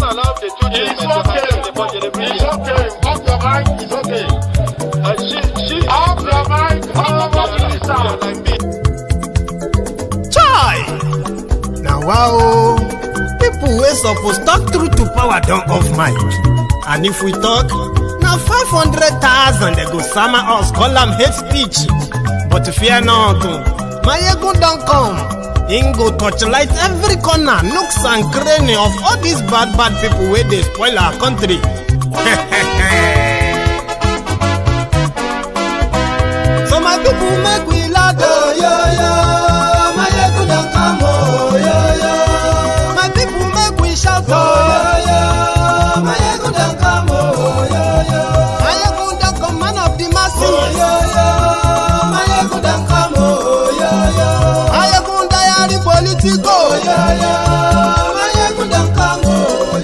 allow the children. It's okay. It's okay. Off your mind. It's okay. Off your mind. Chai! Now wow, people wey suppose talk truth to power don't off mic. And if we talk, now 500,000 they go sama us, call them hate speech. But fear not, Maiyegun don't come. Him go torchlight every corner, nooks and cranny of all these bad people where they spoil our country. So my people make we laugh, oh, yo. Maiyegun don't come, oh, yo. My people make we shout, oh, yo. Maiyegun don't come, oh, yo. Maiyegun don't come, man of the masses, oh, yo. Maiyegun don't come, oh, yo. Maiyegun diary politico, yo. Maiyegun don't come, oh,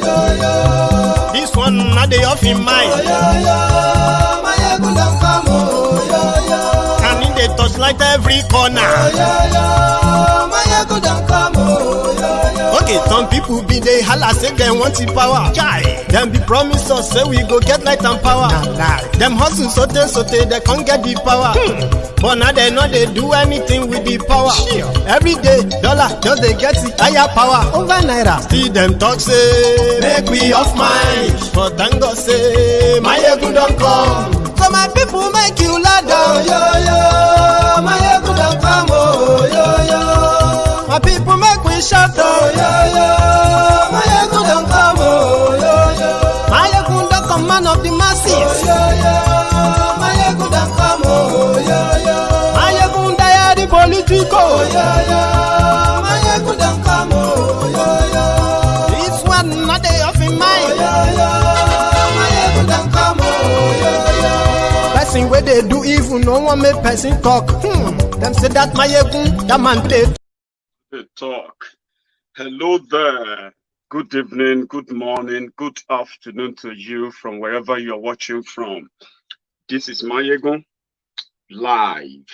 yo. This one not the off in mind, oh, yo. Maiyegun don't come, oh, yo. And in the touchlight every corner, oh, yo. Maiyegun don't come, oh, yo. Okay, some people be they holla say they want the power. Chai. Them be promise us say we go get light and power. Nah. Them hustle sote they can't get the power. But now they know they do anything with the power. Sure. Every day, dollar just they get the higher power over naira. Still them talk say make we off mind. But thank God say Maiyegun don't come. So my people make you laugh, oh, yo. Maiyegun don't come, oh, yo. My people make we shout, oh, yo. Maiyegun don't come, oh, yo. Maiyegun don't come, man of the masses, oh, yo. Maiyegun don't come, oh, yo. Maiyegun diary politico, oh, yo. Maiyegun don't come, oh, yo. This one not they off in mind, oh, yo. Maiyegun don't come, oh, yo. Person where they do evil, no one make person talk. Them say that Maiyegun, that man take. Talk. Hello there. Good evening, good morning, good afternoon to you from wherever you're watching from. This is Maiyegun live.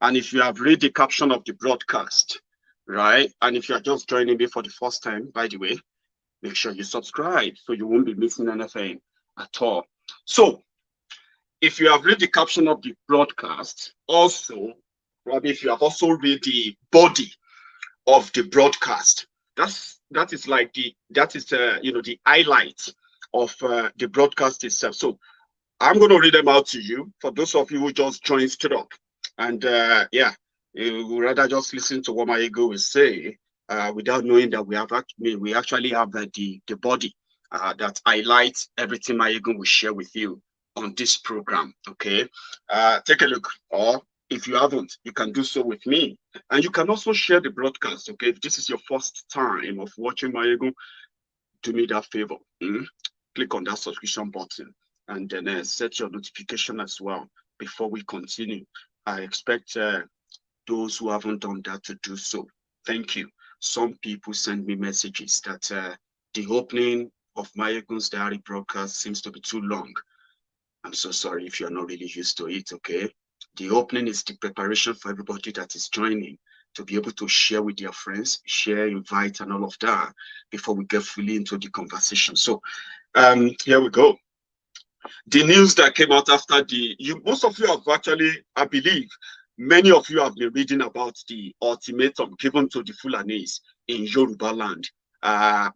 And if you have read the caption of the broadcast, right? And if you're just joining me for the first time, by the way, make sure you subscribe so you won't be missing anything at all. So, if you have read the caption of the broadcast, also, probably if you have also read the body of the broadcast, that is like the the highlight of the broadcast itself. So I'm going to read them out to you for those of you who just joined straight up, and you would rather just listen to what Maiyegun will say without knowing that we actually have the body that highlights everything Maiyegun will share with you on this program. Okay, take a look, or if you haven't, you can do so with me. And you can also share the broadcast, okay? If this is your first time of watching Maiyegun, do me that favor. Click on that subscription button and then set your notification as well before we continue. I expect those who haven't done that to do so. Thank you. Some people send me messages that the opening of Maiyegun's diary broadcast seems to be too long. I'm so sorry if you're not really used to it, okay? The opening is the preparation for everybody that is joining to be able to share with their friends, share, invite, and all of that before we get fully into the conversation. So here we go. The news that came out after most of you have actually, I believe, many of you have been reading about the ultimatum given to the Fulanis in Yorubaland. Not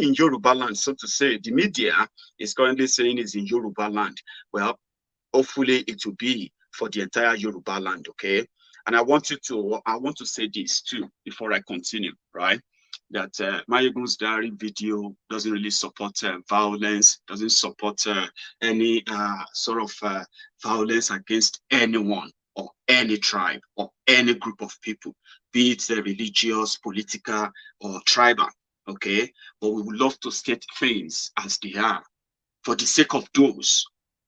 in Yorubaland, so to say. The media is currently saying it's in Yorubaland. Well, hopefully it will be for the entire Yorubaland, okay? And I want to say this too before I continue, right? That Maiyegun's diary video doesn't really support violence, doesn't support any sort of violence against anyone or any tribe or any group of people, be it religious, political, or tribal, okay? But we would love to state things as they are for the sake of those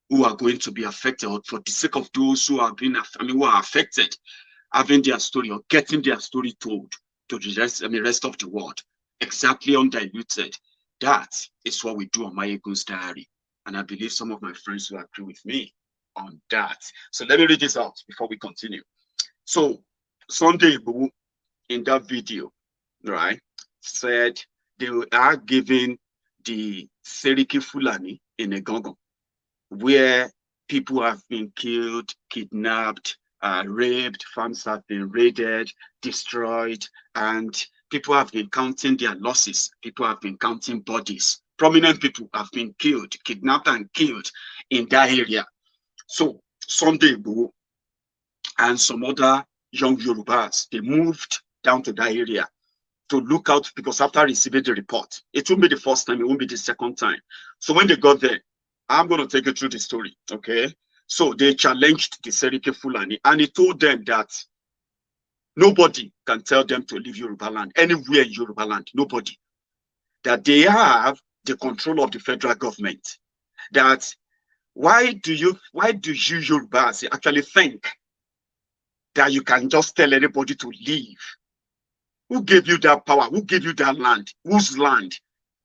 who are going to be affected, or for the sake of those who are who are affected, having their story or getting their story told to the rest of the world, exactly undiluted. That is what we do on Maiyegun's diary, and I believe some of my friends will agree with me on that. So let me read this out before we continue. So Sunday Igboho in that video, right, said they are giving the Seriki Fulani in Igagan, where people have been killed, kidnapped, raped, farms have been raided, destroyed, and people have been counting their losses. People have been counting bodies. Prominent people have been killed, kidnapped and killed in that area. So Sunday Igboho and some other young Yorubas, they moved down to that area to look out, because after receiving the report, it won't be the first time, it won't be the second time. So when they got there, I'm going to take you through the story, okay? So they challenged the Seriki Fulani, and he told them that nobody can tell them to leave Yorubaland, anywhere in Yorubaland, nobody. That they have the control of the federal government. That why do you Yorubas actually think that you can just tell anybody to leave? Who gave you that power? Who gave you that land? Whose land?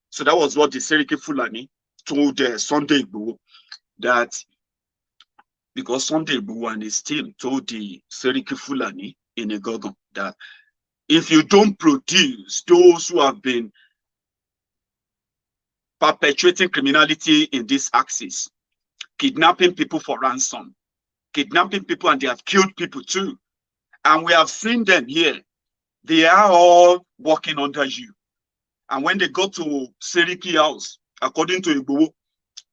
So that was what the Seriki Fulani told Sunday Igboho, that because Sunday Igboho and his team told the Seriki Fulani in Igagan that if you don't produce those who have been perpetuating criminality in this axis, kidnapping people for ransom, kidnapping people, and they have killed people too. And we have seen them here. They are all working under you. And when they go to Seriki house, according to Igboho,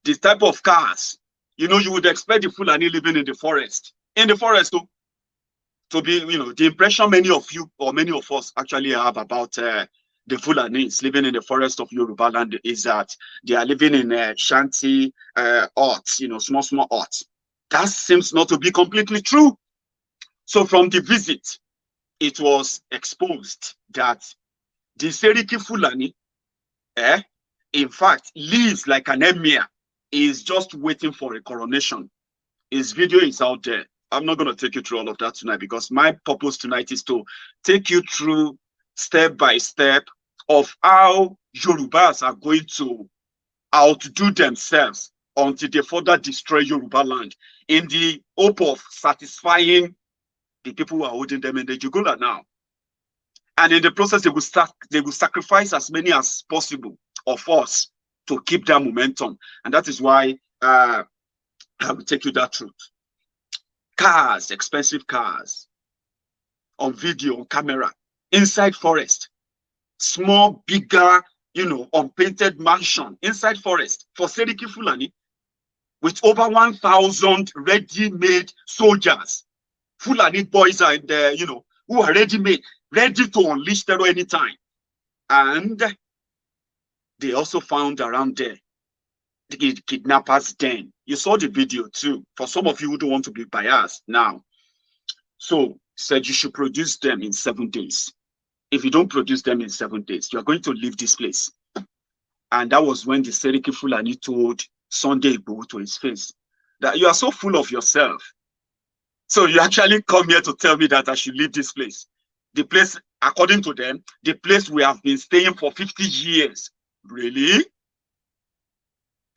this type of cars, you know, you would expect the Fulani living in the forest. In the forest, too, to be, you know, the impression many of you or many of us actually have about the Fulanis living in the forest of Yorubaland is that they are living in shanty huts, you know, small huts. That seems not to be completely true. So from the visit, it was exposed that the Seriki Fulani, in fact, lives like an emir. Is just waiting for a coronation. His video is out there. I'm not going to take you through all of that tonight, because my purpose tonight is to take you through step by step of how Yorubas are going to outdo themselves until they further destroy Yorubaland in the hope of satisfying the people who are holding them in the jugular now. And in the process, they will sacrifice as many as possible of us to keep that momentum. And that is why I will take you that route. Cars, expensive cars, on video, on camera, inside forest, small, bigger, you know, unpainted mansion, inside forest, for Seriki Fulani, with over 1,000 ready-made soldiers. Fulani boys are in there, you know, who are ready-made, ready to unleash terror anytime. And they also found around there the kidnappers' den. You saw the video too, for some of you who don't want to be biased now. So said you should produce them in 7 days. If you don't produce them in 7 days, you are going to leave this place. And that was when the Seriki Fulani told Sunday Igboho to his face that you are so full of yourself. So you actually come here to tell me that I should leave this place. The place, according to them, the place we have been staying for 50 years. Really?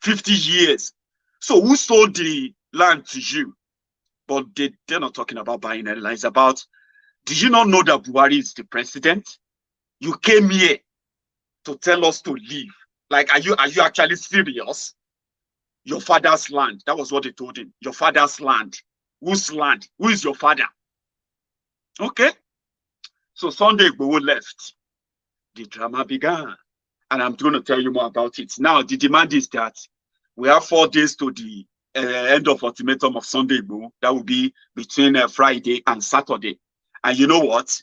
50 years. So who sold the land to you? But they're not talking about buying any land. It's about, did you not know that Buhari is the president? You came here to tell us to leave. Like, are you actually serious? Your father's land. That was what they told him. Your father's land. Whose land? Who is your father? Okay. So Sunday Igboho left. The drama began. And I'm going to tell you more about it. Now, the demand is that we have 4 days to the end of ultimatum of Sunday Igboho. That will be between Friday and Saturday. And you know what?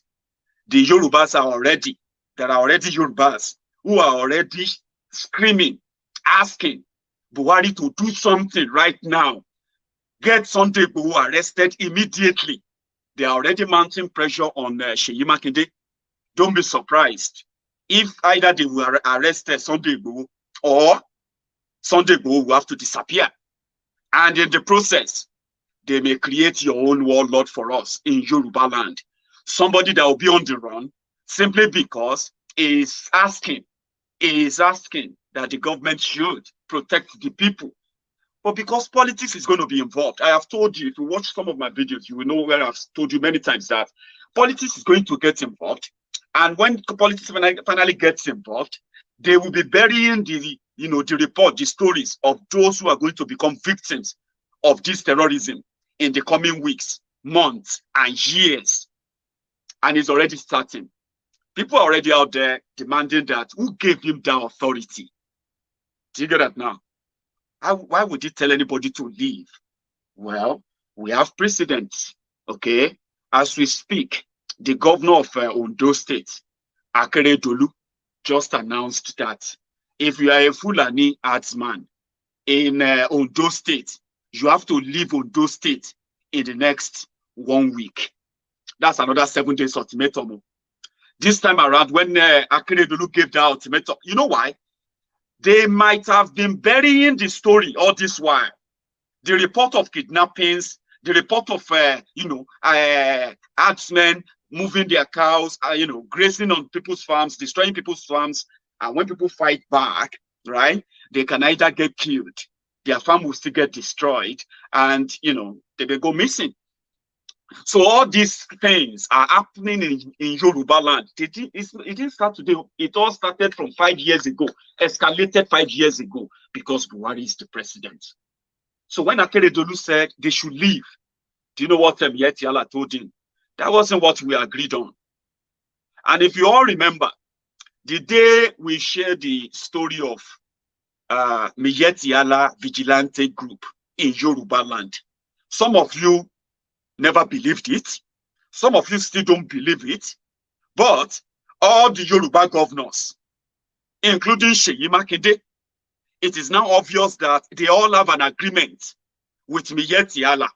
The Yorubas are already, there are already Yorubas who are already screaming, asking Buhari to do something right now. Get Sunday Igboho arrested immediately. They are already mounting pressure on Seyi Makinde. Don't be surprised if either they will arrest Sunday Igboho or Sunday Igboho will have to disappear. And in the process, they may create your own warlord for us in Yorubaland. Somebody that will be on the run simply because he is asking that the government should protect the people. But because politics is going to be involved, I have told you, if you watch some of my videos, you will know where I've told you many times that politics is going to get involved. And when politics finally gets involved, they will be burying the you know, the report, the stories of those who are going to become victims of this terrorism in the coming weeks, months, and years. And it's already starting. People are already out there demanding that who gave him that authority? Do you get that now? Why would he tell anybody to leave? Well, we have precedents, okay? As we speak, the governor of Ondo State, Akeredolu, just announced that if you are a Fulani herdsman in Ondo State, you have to leave Ondo State in the next 1 week. That's another 7 days ultimatum. This time around, when Akeredolu gave that ultimatum, you know why? They might have been burying the story all this while. The report of kidnappings, the report of, herdsmen moving their cows, grazing on people's farms, destroying people's farms. And when people fight back, right, they can either get killed, their farm will still get destroyed, and, they will go missing. So all these things are happening in Yorubaland. It didn't start today. It all started from 5 years ago, escalated 5 years ago, because Buhari is the president. So when Akeredolu said they should leave, do you know what Miyetti Allah told him? That wasn't what we agreed on. And if you all remember, the day we shared the story of Miyetti Allah vigilante group in Yorubaland, some of you never believed it. Some of you still don't believe it. But all the Yoruba governors, including Seyi Makinde, it is now obvious that they all have an agreement with Miyetti Allah.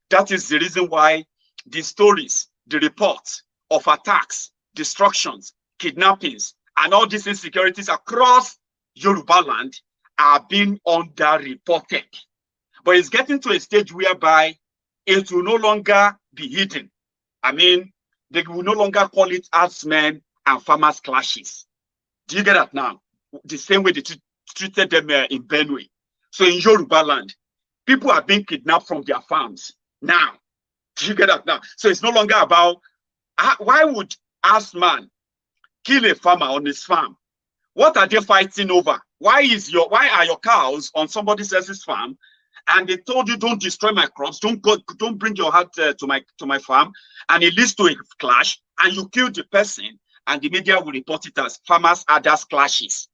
That is the reason why the stories, the reports of attacks, destructions, kidnappings, and all these insecurities across Yorubaland are being underreported. But it's getting to a stage whereby it will no longer be hidden. I mean, they will no longer call it herdsmen and farmers clashes. Do you get that now? The same way they treated them in Benue. So in Yorubaland, people are being kidnapped from their farms now. Do you get that now? So it's no longer about why would herdsman kill a farmer on his farm? What are they fighting over? Why are your cows on somebody else's farm? And they told you, don't destroy my crops, don't bring your heart to my farm, and it leads to a clash, and you kill the person, and the media will report it as farmers others clashes.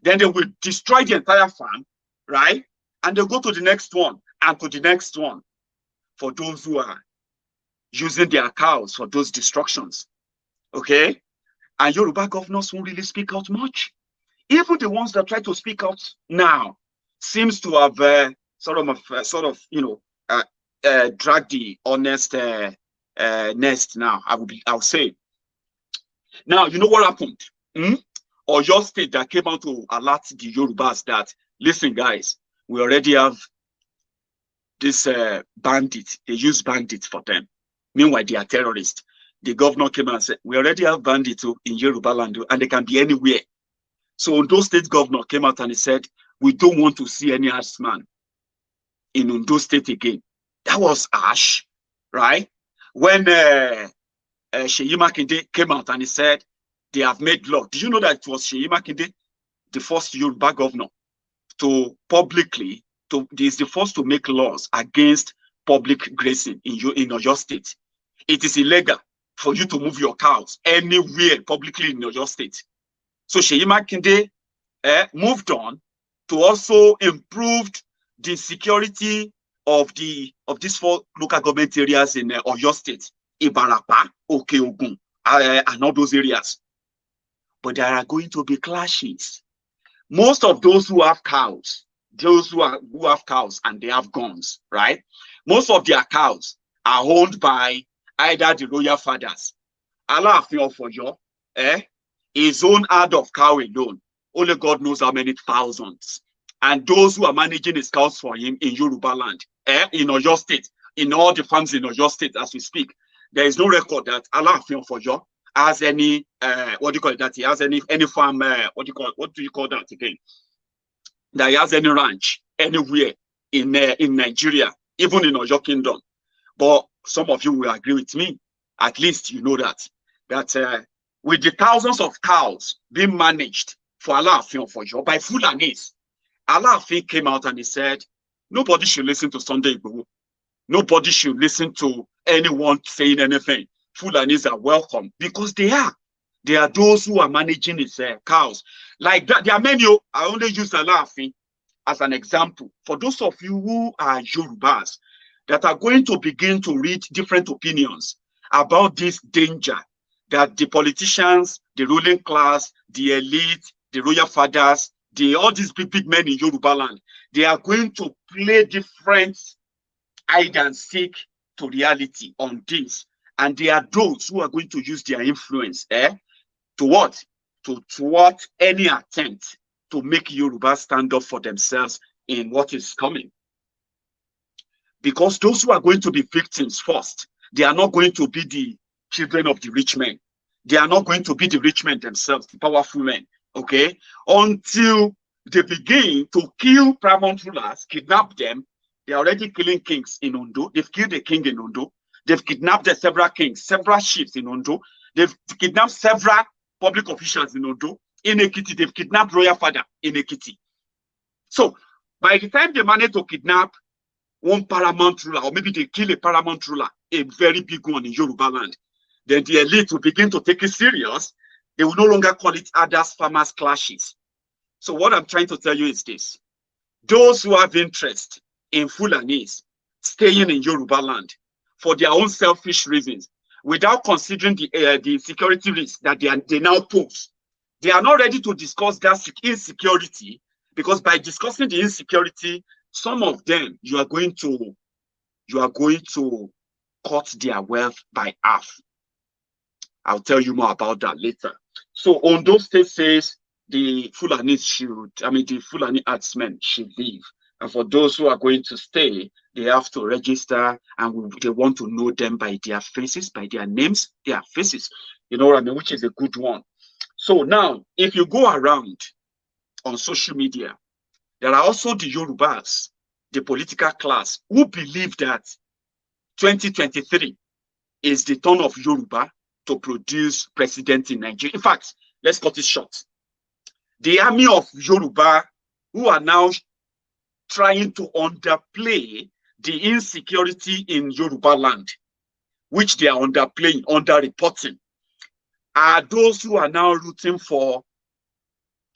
Then they will destroy the entire farm, right? And they'll go to the next one and to the next one for those who are using their cows for those destructions. Okay? And Yoruba governors won't really speak out much. Even the ones that try to speak out now seems to have drag the honest nest now. I'll say. Now, you know what happened? Oyo State that came out to alert the Yorubas that, listen, guys, we already have this bandit. They use bandits for them. Meanwhile, they are terrorists. The governor came out and said, we already have bandits in Yorubaland, and they can be anywhere. So Ondo State governor came out and he said, we don't want to see any herdsman in Ondo State again. That was harsh, right? When Seyi Makinde came out and he said they have made law. Did you know that it was Seyi Makinde, the first Yoruba governor, to publicly, is the first to make laws against public grazing in Oyo State? It is illegal for you to move your cows anywhere publicly in Oyo State. So Seyi Makinde moved on to also improve the security of these 4 local government areas in Oyo State, Ibarapa, Okeogun, and all those areas. But there are going to be clashes. Most of those who have cows, who have cows and they have guns, right? Most of their cows are owned by either the royal fathers. Alaafin of Oyo, his own herd of cow alone, only God knows how many thousands. And those who are managing his cows for him in Yorubaland, in Oyo State, in all the farms in Oyo State as we speak, there is no record that Alaafin of Oyo has any, that he has any farm, what do you call that again? That he has any ranch anywhere in Nigeria, even in Oyo Kingdom. But some of you will agree with me. At least you know that with the thousands of cows being managed for Alaafin for Oyo by Fulanis. Alaafin came out and he said, nobody should listen to Sunday Igboho. Nobody should listen to anyone saying anything. Fulanis are welcome because they are. They are those who are managing his cows. Like that, there are many. I only use Alaafin as an example. For those of you who are Yorubas that are going to begin to read different opinions about this danger that the politicians, the ruling class, the elite, the royal fathers, all these big men in Yorubaland, they are going to play different hide and seek to reality on this. And they are those who are going to use their influence to what? To thwart any attempt to make Yoruba stand up for themselves in what is coming. Because those who are going to be victims first, they are not going to be the children of the rich men. They are not going to be the rich men themselves, the powerful men, okay? Until they begin to kill paramount rulers, kidnap them. They are already killing kings in Ondo. They've killed a king in Ondo. They've kidnapped several kings, several chiefs in Ondo. They've kidnapped several public officials in Ondo. In Ekiti, they've kidnapped royal father in Ekiti. So by the time they manage to kidnap one paramount ruler, or maybe they kill a paramount ruler, a very big one in Yorubaland, then the elite will begin to take it serious. They will no longer call it others farmers clashes. So what I'm trying to tell you is this. Those who have interest in Fulanis staying in Yorubaland for their own selfish reasons, without considering the security risks that they now pose, they are not ready to discuss that insecurity, because by discussing the insecurity, some of them, you are going to cut their wealth by half. I'll tell you more about that later. So Ondo State says the Fulanis the Fulani herdsmen should leave. And for those who are going to stay, they have to register, and they want to know them by their faces, by their names, their faces. You know what I mean? Which is a good one. So now, if you go around on social media, there are also the Yorubas, the political class, who believe that 2023 is the turn of Yoruba to produce president in Nigeria. In fact, let's cut it short. The army of Yoruba, who are now trying to underplay the insecurity in Yorubaland, which they are underplaying, underreporting, are those who are now rooting for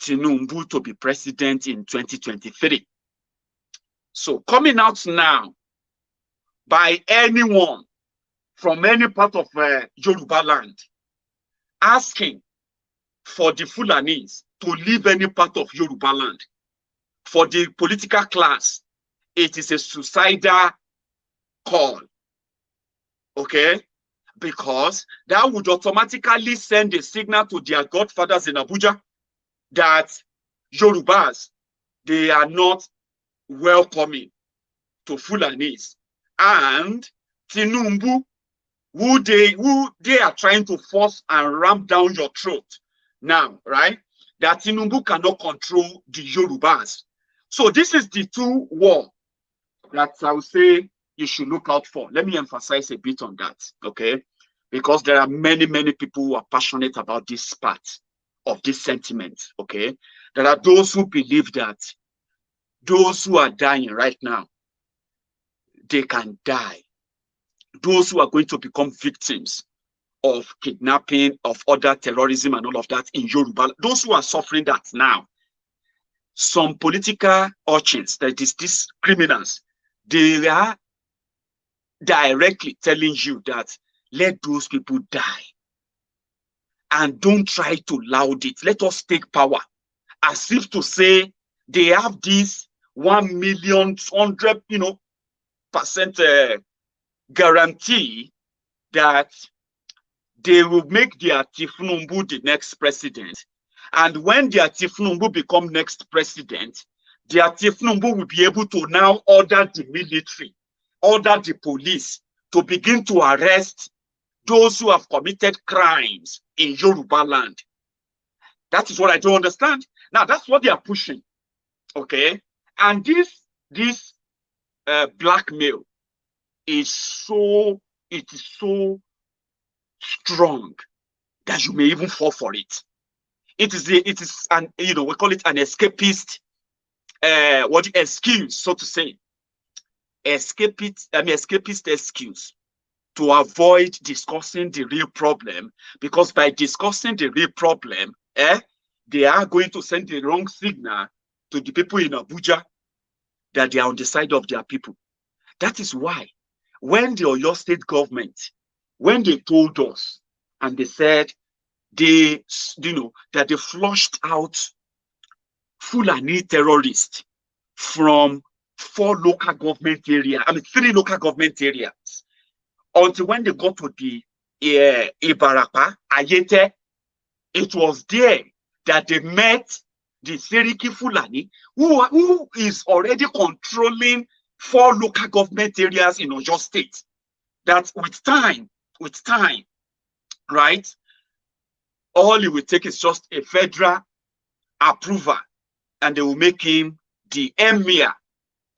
Tinubu to be president in 2023. So coming out now by anyone from any part of Yorubaland asking for the Fulanis to leave any part of Yorubaland, for the political class, it is a suicidal call, okay? Because that would automatically send a signal to their godfathers in Abuja that Yorubas, they are not welcoming to Fulanis. And Tinubu, who they are trying to force and ram down your throat now, right? That Tinubu cannot control the Yorubas. So this is the two war that I would say you should look out for. Let me emphasize a bit on that, okay? Because there are many, many people who are passionate about this part of this sentiment, okay? There are those who believe that those who are dying right now, they can die. Those who are going to become victims of kidnapping, of other terrorism and all of that in Yoruba, those who are suffering that now, some political urchins, that is these criminals, they are directly telling you that let those people die. And don't try to loud it. Let us take power. As if to say they have this 1,100,000% guarantee that they will make their Tifnumbu the next president. And when their Tifnumbu become next president, their Tifnumbu will be able to now order the military, order the police to begin to arrest those who have committed crimes in Yorubaland. That is what I don't understand. Now, that's what they are pushing, okay? And this blackmail is so strong that you may even fall for it. it is an, we call it an escapist excuse, so to say. Escapist excuse to avoid discussing the real problem, because by discussing the real problem, they are going to send the wrong signal to the people in Abuja that they are on the side of their people. That is why when the Oyo State government, when they told us and they said that they flushed out Fulani terrorists from 3 local government areas, until when they got to the Ibarapa, Ayete, it was there that they met the Seriki Fulani, who is already controlling 4 local government areas in Oyo State. That with time, right, all it will take is just a federal approval, and they will make him the emir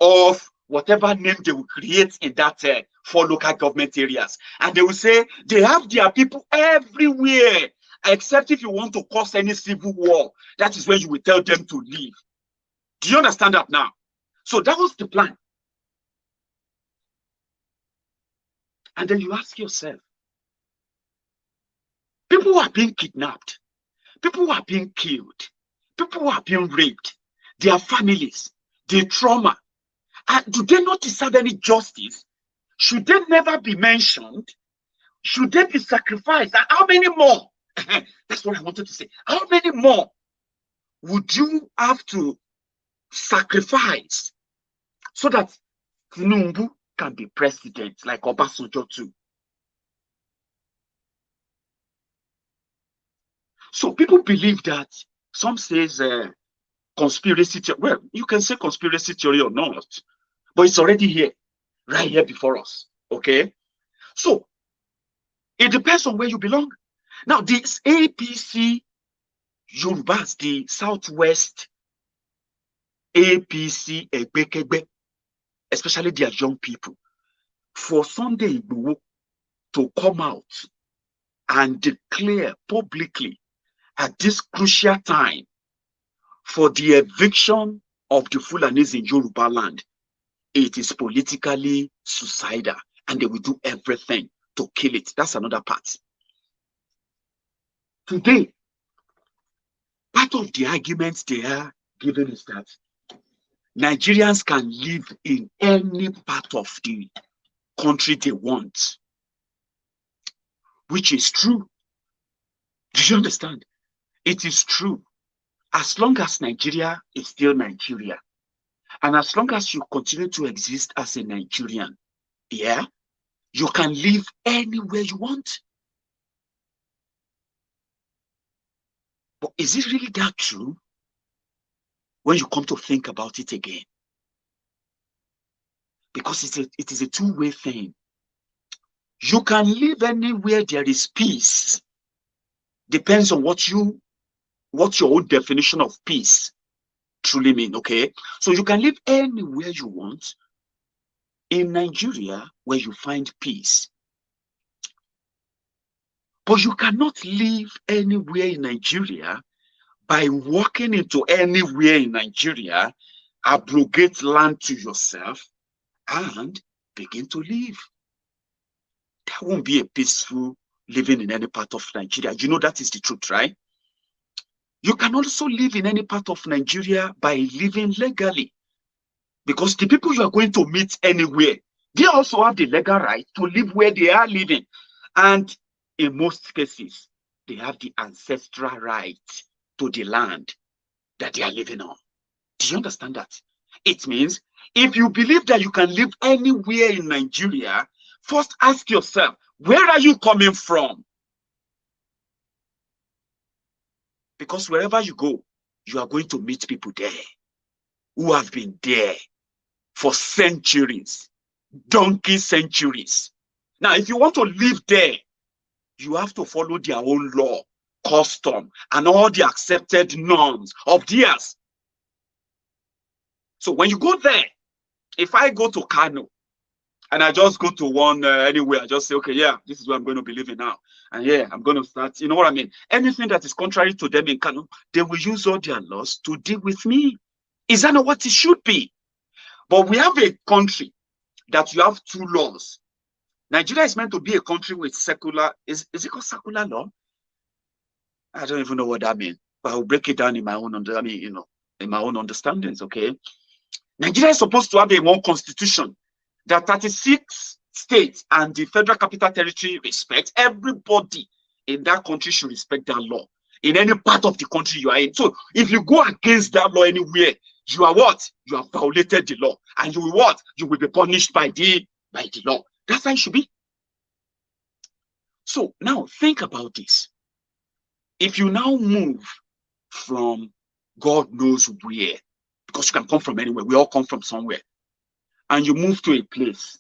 of whatever name they will create in that 4 local government areas. And they will say they have their people everywhere, except if you want to cause any civil war, that is when you will tell them to leave. Do you understand that now? So that was the plan. And then you ask yourself, people who are being kidnapped, people who are being killed, people who are being raped, their families, their trauma, do they not deserve any justice? Should they never be mentioned? Should they be sacrificed? And how many more? That's what I wanted to say. How many more would you have to sacrifice so that Tinubu can be president, like Obasanjo too? So people believe that, some says conspiracy theory. Well, you can say conspiracy theory or not, but it's already here, right here before us. Okay? So it depends on where you belong. Now, this APC Yorubas, the Southwest APC Egbekegbe, especially their young people, for Sunday Igboho to come out and declare publicly at this crucial time for the eviction of the Fulanis in Yorubaland, it is politically suicidal, and they will do everything to kill it. That's another part. Today, part of the arguments they are giving is that Nigerians can live in any part of the country they want, which is true. Do you understand? It is true. As long as Nigeria is still Nigeria, and as long as you continue to exist as a Nigerian, yeah, you can live anywhere you want. But is it really that true when you come to think about it again? Because it is a two-way thing. You can live anywhere there is peace. Depends on what your own definition of peace truly mean, okay? So you can live anywhere you want in Nigeria where you find peace. But you cannot live anywhere in Nigeria by walking into anywhere in Nigeria, abrogate land to yourself, and begin to live. That won't be a peaceful living in any part of Nigeria. You know that is the truth, right? You can also live in any part of Nigeria by living legally, because the people you are going to meet anywhere, they also have the legal right to live where they are living. And in most cases, they have the ancestral right to the land that they are living on. Do you understand that? It means if you believe that you can live anywhere in Nigeria, first ask yourself, where are you coming from? Because wherever you go, you are going to meet people there who have been there for centuries, donkey centuries. Now, if you want to live there, you have to follow their own law, custom, and all the accepted norms of theirs. So when you go there, if I go to Kano, and I just go to one anywhere, I just say, okay, yeah, this is where I'm going to be living now. And yeah, I'm going to start, you know what I mean? Anything that is contrary to them in Kano, they will use all their laws to deal with me. Is that not what it should be? But we have a country that you have two laws. Nigeria is meant to be a country with secular, is it called secular law? I don't even know what that means, but I'll break it down in my own, in my own understandings, okay? Nigeria is supposed to have a one constitution that 36 states and the Federal Capital Territory respect. Everybody in that country should respect that law in any part of the country you are in. So if you go against that law anywhere, you are what? You have violated the law. And you will what? You will be punished by the law. That's how it should be. So now think about this. If you now move from God knows where, because you can come from anywhere, we all come from somewhere, and you move to a place,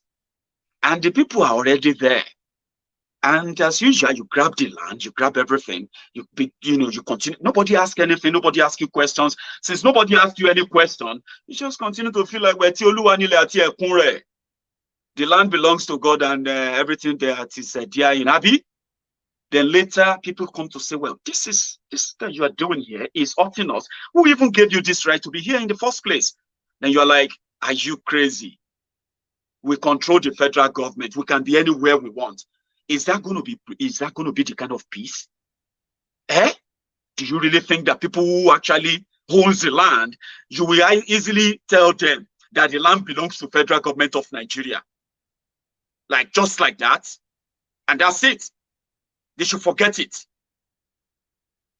and the people are already there, and as usual, you grab the land, you grab everything, you continue. Nobody asks anything, nobody asks you questions. Since nobody asks you any question, you just continue to feel like the land belongs to God, and everything there is there in Abi. Then later, people come to say, well, this that you are doing here is hurting us. Who even gave you this right to be here in the first place? Then you're like, are you crazy? We control the federal government. We can be anywhere we want. Is that going to be the kind of peace? Do you really think that people who actually owns the land, you will easily tell them that the land belongs to federal government of Nigeria? Like, just like that? And that's it. They should forget it.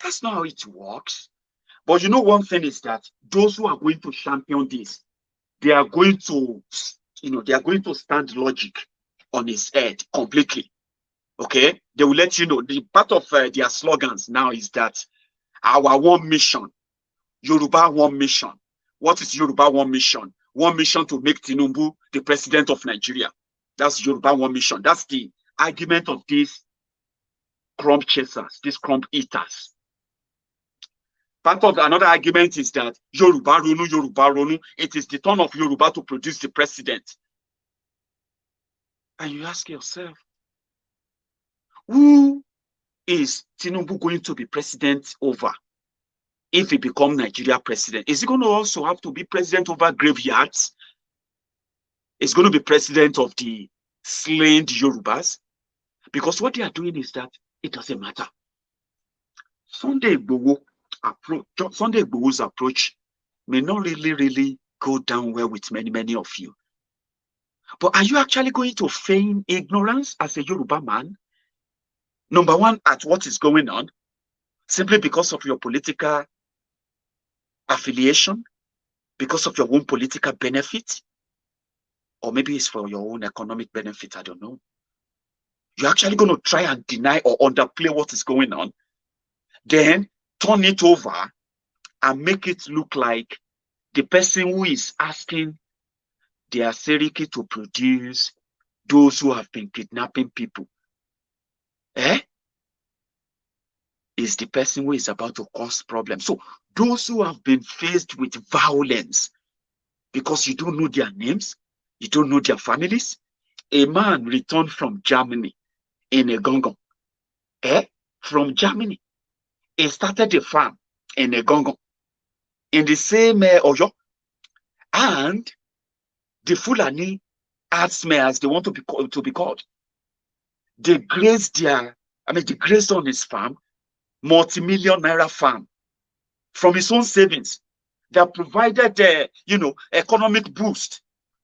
That's not how it works. But you know, one thing is that those who are going to champion this, they are going to, they are going to stand logic on its head completely. Okay? They will let you know. The part of their slogans now is that our one mission, Yoruba one mission. What is Yoruba one mission? One mission to make Tinubu the president of Nigeria. That's Yoruba one mission. That's the argument of these crumb chasers, these crumb eaters. Part of another argument is that Yoruba Ronu, it is the turn of Yoruba to produce the president. And you ask yourself, who is Tinubu going to be president over if he becomes Nigeria president? Is he going to also have to be president over graveyards? Is going to be president of the slain Yorubas? Because what they are doing is that it doesn't matter. Sunday Igboho's approach may not really go down well with many of you. But are you actually going to feign ignorance as a Yoruba man? Number one, at what is going on, simply because of your political affiliation, because of your own political benefit, or maybe it's for your own economic benefit, I don't know. You're actually going to try and deny or underplay what is going on, then turn it over and make it look like the person who is asking their Seriki to produce those who have been kidnapping people, is the person who is about to cause problems. So those who have been faced with violence, because you don't know their names, you don't know their families. A man returned from Germany in a gongon. From Germany. He started a farm in a gongon. In the same Oyo. And the Fulani herdsmen, as they want to be called, they grazed on his farm, multi-million naira farm, from his own savings that provided economic boost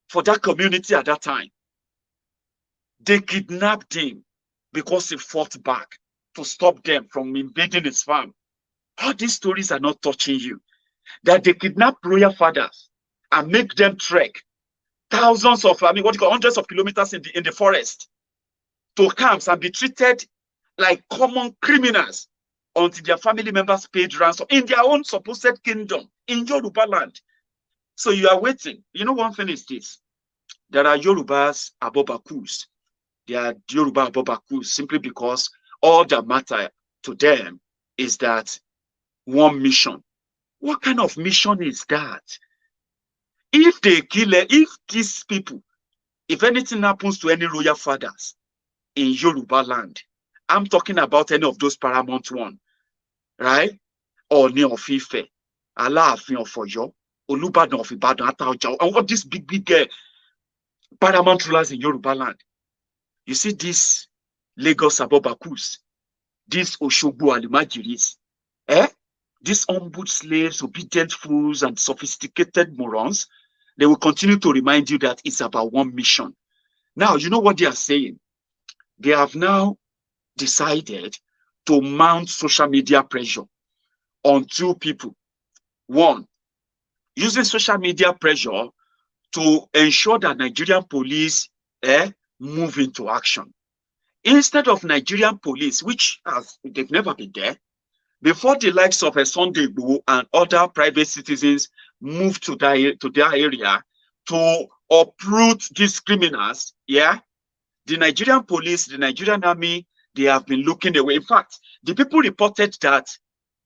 for that community at that time. They kidnapped him because he fought back to stop them from invading his farm. All these stories are not touching you. That they kidnap royal fathers and make them trek thousands of, hundreds of kilometers in the forest to camps and be treated like common criminals until their family members paid ransom in their own supposed kingdom, in Yorubaland. So you are waiting. You know, one thing is this. There are Yorubas abobakus. They are Yoruba abobakus simply because all that matter to them is that one mission. What kind of mission is that? If they kill it, if these people, if anything happens to any royal fathers in Yoruba land, I'm talking about any of those paramount one, right? Oni of Ife, Aláàfin of Ọ̀yọ́, Olúbàdàn of Ìbàdàn, Àtaọ̀jà, and all these big paramount rulers in Yorubaland. You see these Lagos Abobakus, these Oshogbo almajiris, these humble slaves, obedient fools, and sophisticated morons, they will continue to remind you that it's about one mission. Now, you know what they are saying? They have now decided to mount social media pressure on two people. One, using social media pressure to ensure that Nigerian police move into action. Instead of Nigerian police, which they've never been there, before the likes of a Sunday Igboho and other private citizens move to their area to uproot these criminals, the Nigerian police, the Nigerian army, they have been looking away. In fact, the people reported that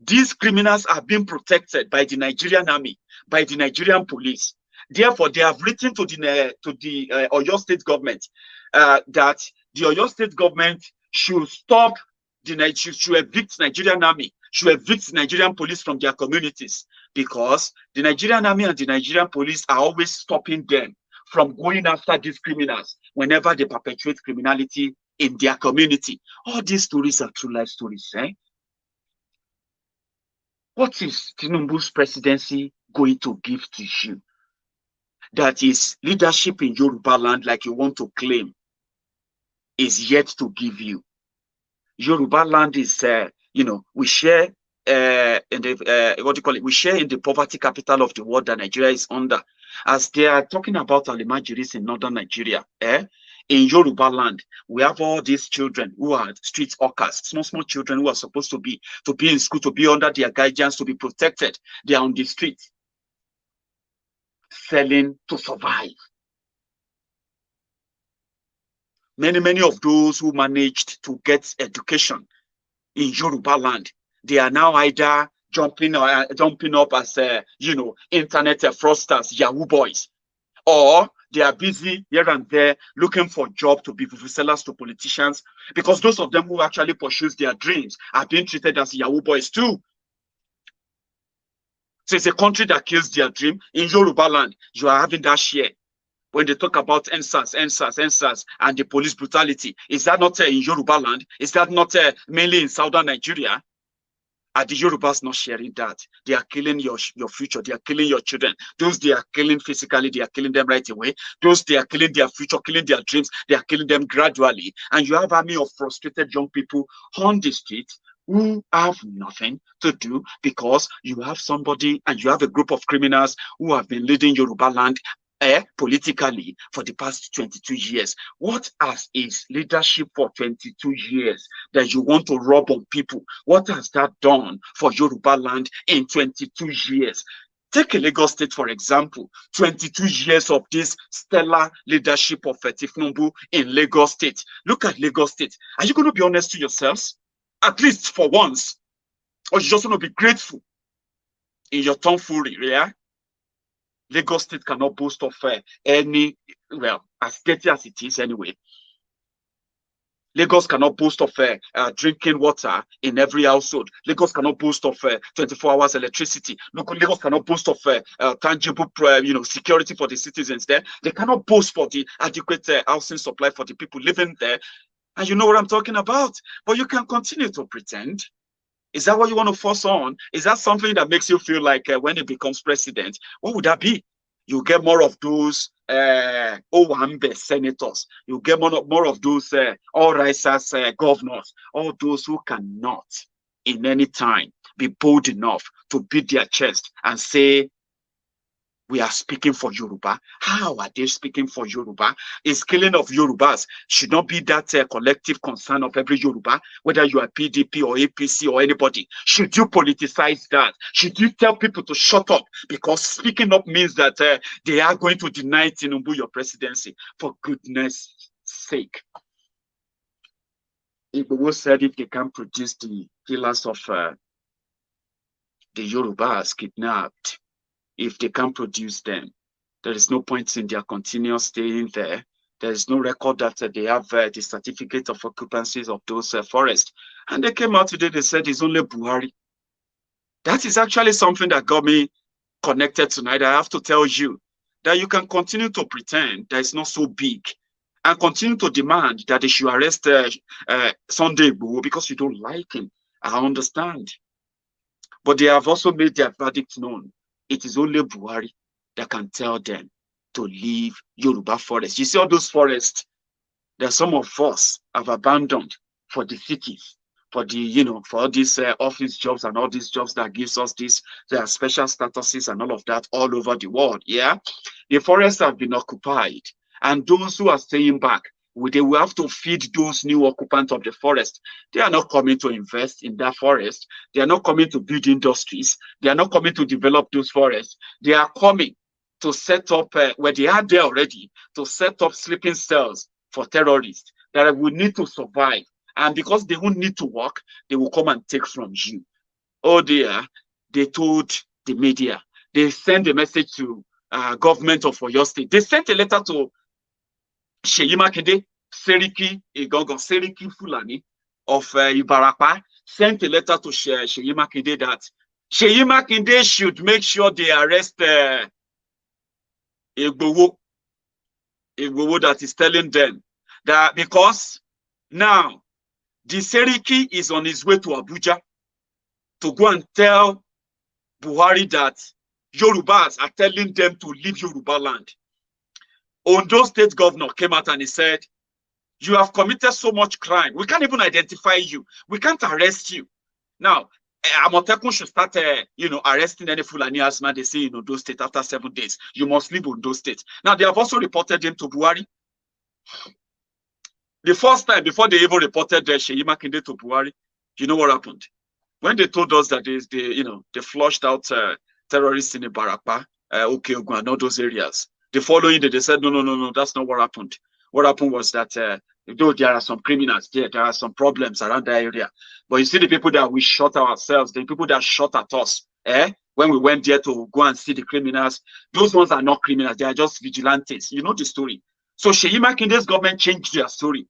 these criminals are being protected by the Nigerian army, by the Nigerian police. Therefore, they have written to the Oyo State government that the Oyo State government should stop should evict Nigerian army, should evict Nigerian police from their communities, because the Nigerian army and the Nigerian police are always stopping them from going after these criminals whenever they perpetrate criminality in their community. All these stories are true life stories. What is Tinubu's presidency going to give to you that is leadership in Yorubaland, like you want to claim, is yet to give you? Yorubaland is, we share in the we share in the poverty capital of the world that Nigeria is under. As they are talking about almajiris in northern Nigeria, in Yorubaland, we have all these children who are street hawkers, small children who are supposed to be in school, to be under their guidance, to be protected. They are on the street, selling to survive. Many of those who managed to get education in Yorubaland, they are now either jumping up as internet fraudsters, Yahoo boys, or they are busy here and there looking for jobs to be sellers to politicians, because those of them who actually pursue their dreams are being treated as Yahoo boys too. So it's a country that kills their dream. In Yorubaland, you are having that share. When they talk about NSAS, and the police brutality, is that not in Yorubaland? Is that not mainly in southern Nigeria? Are the Yorubas not sharing that? They are killing your future. They are killing your children. Those they are killing physically, they are killing them right away. Those they are killing their future, killing their dreams, they are killing them gradually. And you have an army of frustrated young people on the street who have nothing to do, because you have somebody and you have a group of criminals who have been leading Yorubaland politically for the past 22 years. What has his leadership for 22 years that you want to rub on people? What has that done for Yorubaland in 22 years? Take a Lagos State, for example. 22 years of this stellar leadership of Tinubu in Lagos State. Look at Lagos State. Are you going to be honest to yourselves? At least for once. Or you just want to be grateful in your tomfoolery, yeah? Lagos State cannot boast of any, well, as dirty as it is anyway. Lagos cannot boast of drinking water in every household. Lagos cannot boast of 24 hours electricity. Lagos cannot boast of tangible, security for the citizens there. They cannot boast for the adequate housing supply for the people living there. And you know what I'm talking about. But you can continue to pretend. Is that what you want to force on? Is that something that makes you feel like when he becomes president, what would that be? You get more of those Owambe senators. You get more of those all-risers governors. All those who cannot, in any time, be bold enough to beat their chest and say, we are speaking for Yoruba. How are they speaking for Yoruba? Is killing of Yorubas should not be that collective concern of every Yoruba, whether you are PDP or APC or anybody. Should you politicize that? Should you tell people to shut up? Because speaking up means that they are going to deny Tinubu your presidency. For goodness sake. Igboho said if they can produce the killers of the Yorubas kidnapped, if they can't produce them, there is no point in their continuous staying there. There's no record that they have the certificate of occupancies of those forests. And they came out today, they said it's only Buhari. That is actually something that got me connected tonight. I have to tell you that you can continue to pretend that it's not so big and continue to demand that they should arrest Sunday Igboho because you don't like him. I understand. But they have also made their verdict known. It is only Buhari that can tell them to leave Yoruba forests. You see all those forests that some of us have abandoned for the cities, for the, for all these office jobs and all these jobs that gives us these special statuses and all of that all over the world. Yeah, the forests have been occupied, and those who are staying back, they will have to feed those new occupants of the forest. They are not coming to invest in that forest. They are not coming to build industries. They are not coming to develop those forests. They are coming to set up, where they are there already, to set up sleeping cells for terrorists that will need to survive. And because they won't need to work, they will come and take from you. Oh dear, they told the media. They sent a message to government of Oyo State. They sent a letter to Seyi Makinde, Seriki Fulani of Ibarapa, sent a letter to Seyi Makinde that Seyi Makinde should make sure they arrest Igboho that is telling them that because now the Seriki is on his way to Abuja to go and tell Buhari that Yorubas are telling them to leave Yorubaland. Ondo State governor came out and he said, you have committed so much crime. We can't even identify you. We can't arrest you. Now, Amotekun should start, arresting any Fulani herdsman they see in Ondo State after 7 days. You must leave Ondo State. Now, they have also reported him to Buhari. The first time, before they even reported Seyi Makinde to Buhari, you know what happened? When they told us that they flushed out terrorists in Ibarapa, Okeogun, and all those areas, the following day, they said, no, that's not what happened. What happened was that though there are some criminals there are some problems around that area. But you see the people that we shot ourselves, the people that shot at us, when we went there to go and see the criminals, those ones are not criminals. They are just vigilantes. You know the story. So Seyi Makinde's government changed their story.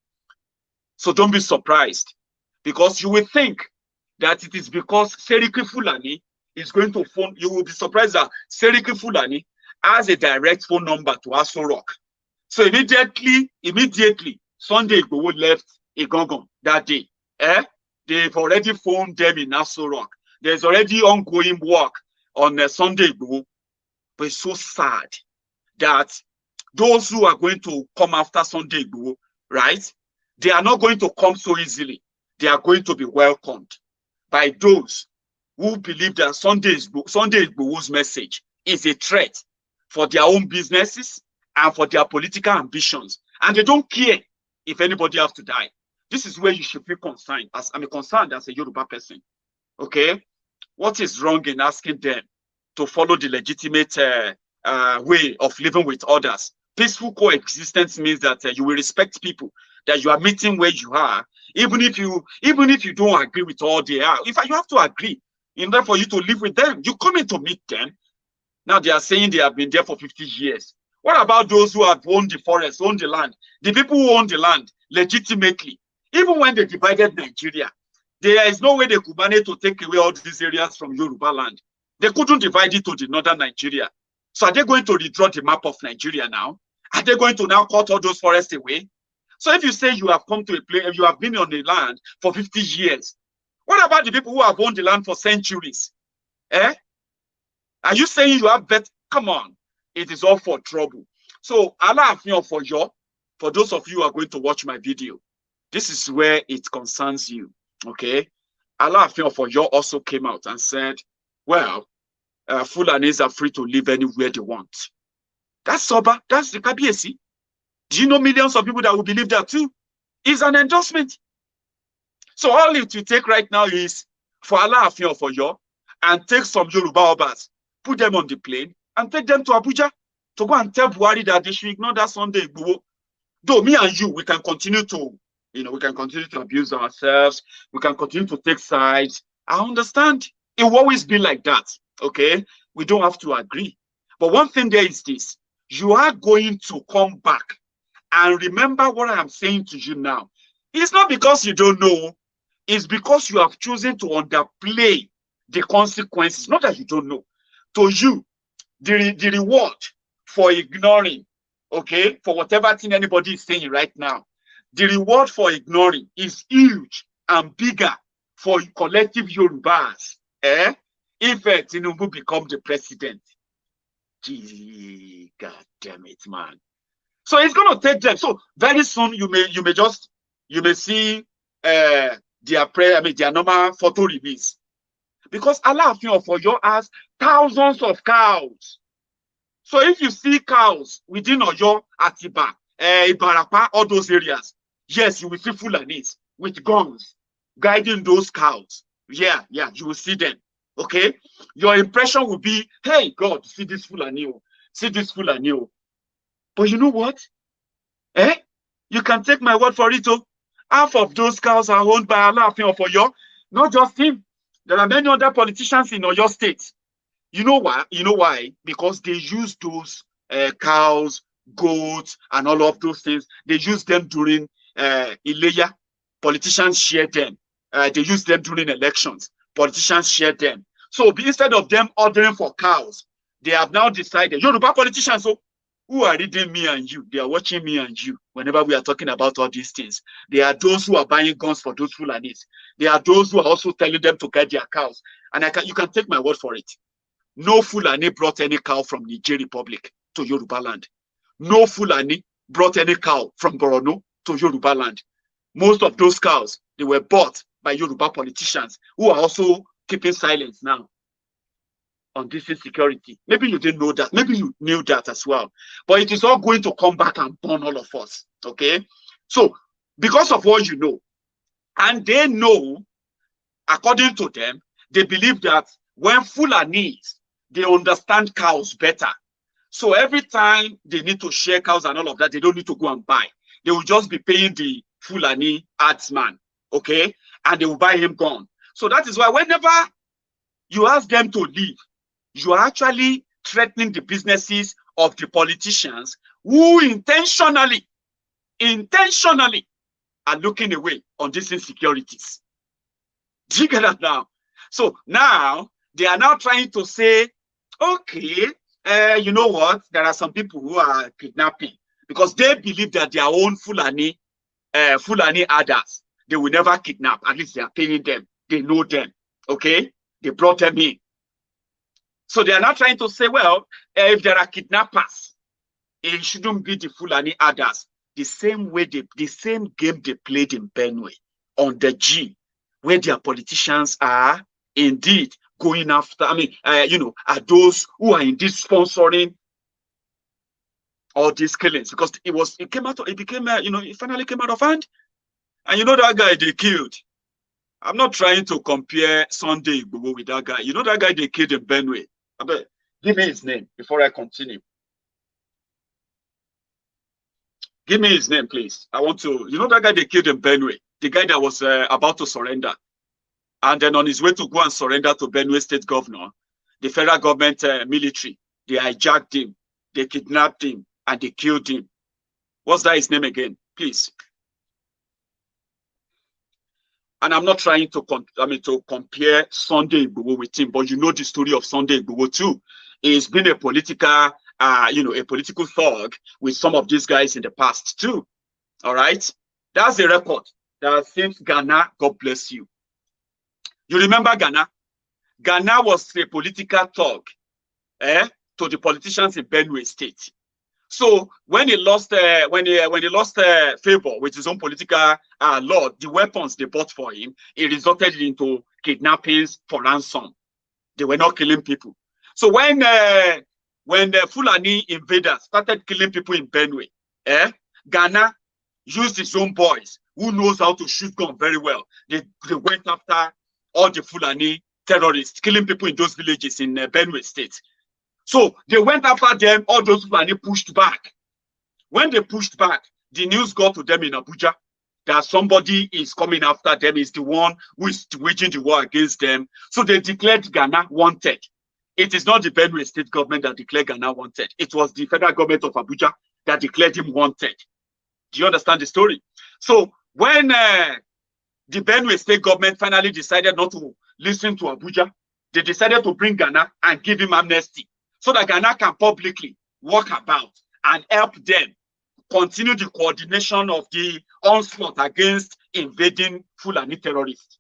So don't be surprised, because you will think that it is because Seriki Fulani is going to phone. You will be surprised that Seriki Fulani has a direct phone number to Aso Rock. So immediately, Sunday Igboho left Igagan that day. They've already phoned them in Aso Rock. There's already ongoing work on Sunday Igboho. But it's so sad that those who are going to come after Sunday Igboho, right? They are not going to come so easily. They are going to be welcomed by those who believe that Sunday Igboho's message is a threat for their own businesses and for their political ambitions. And they don't care if anybody has to die. This is where you should feel concerned. I'm concerned as a Yoruba person. Okay? What is wrong in asking them to follow the legitimate way of living with others? Peaceful coexistence means that you will respect people, that you are meeting where you are, even if you don't agree with all they are. In fact, you have to agree in order for you to live with them. You come in to meet them. Now they are saying they have been there for 50 years. What about those who have owned the forest, owned the land? The people who own the land legitimately, even when they divided Nigeria, there is no way they could manage to take away all these areas from Yorubaland. They couldn't divide it to the northern Nigeria. So are they going to redraw the map of Nigeria now? Are they going to now cut all those forests away? So if you say you have come to a place, you have been on the land for 50 years, what about the people who have owned the land for centuries? Are you saying you have bet? Come on. It is all for trouble. So Allah for you, for those of you who are going to watch my video, this is where it concerns you. Okay? Allah for you also came out and said, well, Fulanis are free to live anywhere they want. That's Soba. That's the Kabiesi. Do you know millions of people that will believe that too? It's an endorsement. So all it will take right now is for Allah for you and take some Yoruba Obas, put them on the plane, and take them to Abuja to go and tell Buhari that they should ignore that Sunday Igboho. Though me and you, we can continue to, we can continue to abuse ourselves. We can continue to take sides. I understand. It will always be like that, okay? We don't have to agree. But one thing there is this. You are going to come back And remember what I am saying to you now. It's not because you don't know. It's because you have chosen to underplay the consequences. Not that you don't know. To you, the reward for ignoring, okay, for whatever thing anybody is saying right now, the reward for ignoring is huge and bigger for collective Yorubas. If Tinubu become the president. Gee, God damn it, man. So it's gonna take them. So very soon you may see their normal photo release. Because Alaafin of Oyo has thousands of cows. So if you see cows within Oyo, Atiba, Ibarapa, all those areas, yes, you will see Fulanis with guns guiding those cows. Yeah, you will see them. Okay? Your impression will be, hey, God, see this Fulani, see this Fulani. But you know what? You can take my word for it. Half of those cows are owned by Alaafin of Oyo. Not just him. There are many other politicians in Oyo State. You know why? You know why? Because they use those cows, goats, and all of those things. They use them during Ileya. Politicians share them. They use them during elections. Politicians share them. So instead of them ordering for cows, they have now decided, Yoruba politicians, who are reading me and you, they are watching me and you whenever we are talking about all these things. They are those who are buying guns for those Fulanis. They are those who are also telling them to get their cows. And you can take my word for it. No Fulani brought any cow from Niger Republic to Yorubaland. No Fulani brought any cow from Borno to Yorubaland. Most of those cows, they were bought by Yoruba politicians who are also keeping silence now on this insecurity. Maybe you didn't know that. Maybe you knew that as well. But it is all going to come back and burn all of us. Okay? So, because of what you know, and they know, according to them, they believe that when Fulanis, they understand cows better. So every time they need to share cows and all of that, they don't need to go and buy. They will just be paying the Fulani herdsman, okay? And they will buy him gun. So that is why whenever you ask them to leave, you are actually threatening the businesses of the politicians who intentionally are looking away on these insecurities. Do you get that now? So now they are now trying to say, okay, you know what? There are some people who are kidnapping because they believe that their own Fulani others, they will never kidnap. At least they are paying them. They know them. Okay? They brought them in. So they are now trying to say, well, if there are kidnappers, it shouldn't be the Fulani others. The same way, the same game they played in Benue on the G, where their politicians are indeed going after, are those who are indeed sponsoring all these killings, because it finally came out of hand. And you know that guy they killed. I'm not trying to compare Sunday Igboho with that guy. You know that guy they killed in Benue. Give me his name before I continue. Give me his name, please. I want to, you know that guy they killed in Benue, the guy that was about to surrender. And then on his way to go and surrender to Benue State Governor, the federal government military, they hijacked him, they kidnapped him, and they killed him. What's that his name again? Please. And I'm not trying to compare Sunday Igboho with him, but you know the story of Sunday Igboho too. He's been a political, a political thug with some of these guys in the past too. All right, that's the record. That seems Ghana. God bless you. You remember Ghana? Ghana was a political thug, to the politicians in Benue State. So when he lost, favor with his own political lord, the weapons they bought for him, it resulted into kidnappings for ransom. They were not killing people. So when the Fulani invaders started killing people in Benue, Ghana used his own boys who knows how to shoot gun very well. They went after all the Fulani terrorists, killing people in those villages in Benue State. So they went after them, all those Fulani pushed back. When they pushed back, the news got to them in Abuja that somebody is coming after them, is the one who is waging the war against them. So they declared Ghana wanted. It is not the Benue State government that declared Ghana wanted. It was the federal government of Abuja that declared him wanted. Do you understand the story? So when the Benue state government finally decided not to listen to Abuja, they decided to bring Ghana and give him amnesty so that Ghana can publicly walk about and help them continue the coordination of the onslaught against invading Fulani terrorists.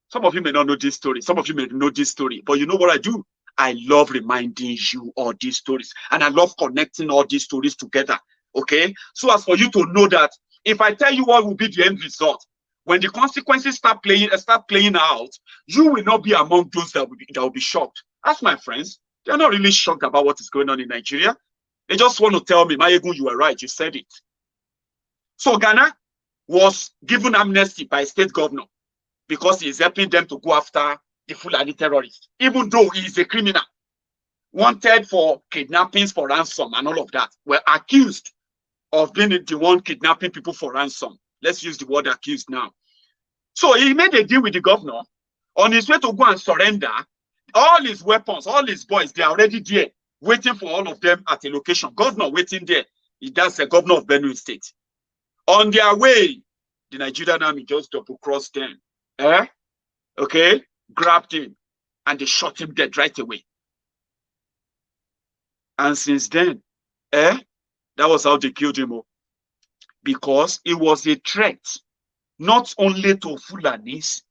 Some of you may not know this story. Some of you may know this story. But you know what I do? I love reminding you all these stories. And I love connecting all these stories together. Okay? So as for you to know that if I tell you what will be the end result, when the consequences start playing out, you will not be among those that will be shocked. Ask my friends. They're not really shocked about what is going on in Nigeria. They just want to tell me, Maiyegun, you were right. You said it. So Ghana was given amnesty by state governor because he is helping them to go after the Fulani terrorists, even though he is a criminal, wanted for kidnappings for ransom and all of that, were accused of being the one kidnapping people for ransom. Let's use the word accused now. So he made a deal with the governor on his way to go and surrender. All his weapons, all his boys, they are already there, waiting for all of them at a location. Governor waiting there. That's the governor of Benue State. On their way, the Nigerian army just double-crossed them. Okay? Grabbed him, and they shot him dead right away. And since then, that was how they killed him. Because it was a threat, not only to Fulanis,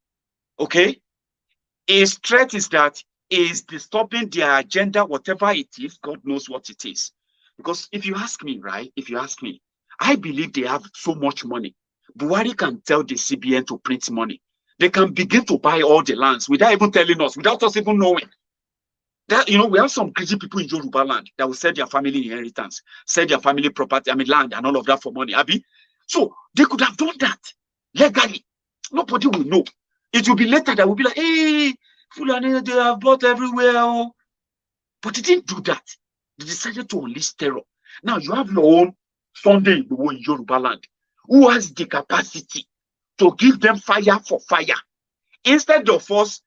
okay? His threat is that is disturbing their agenda, whatever it is. God knows what it is. Because if you ask me, right, I believe they have so much money. Buhari can tell the CBN to print money. They can begin to buy all the lands without even telling us, without us even knowing. That, you know, we have some crazy people in Yorubaland that will sell their family inheritance, sell their family property, land and all of that for money, Abi. So they could have done that legally. Nobody will know. It will be later that will be like, hey, Fulani, they have bought everywhere. But they didn't do that. They decided to unleash terror. Now you have your own Sunday Igboho in Yorubaland, who has the capacity to give them fire for fire. Instead of Yorubas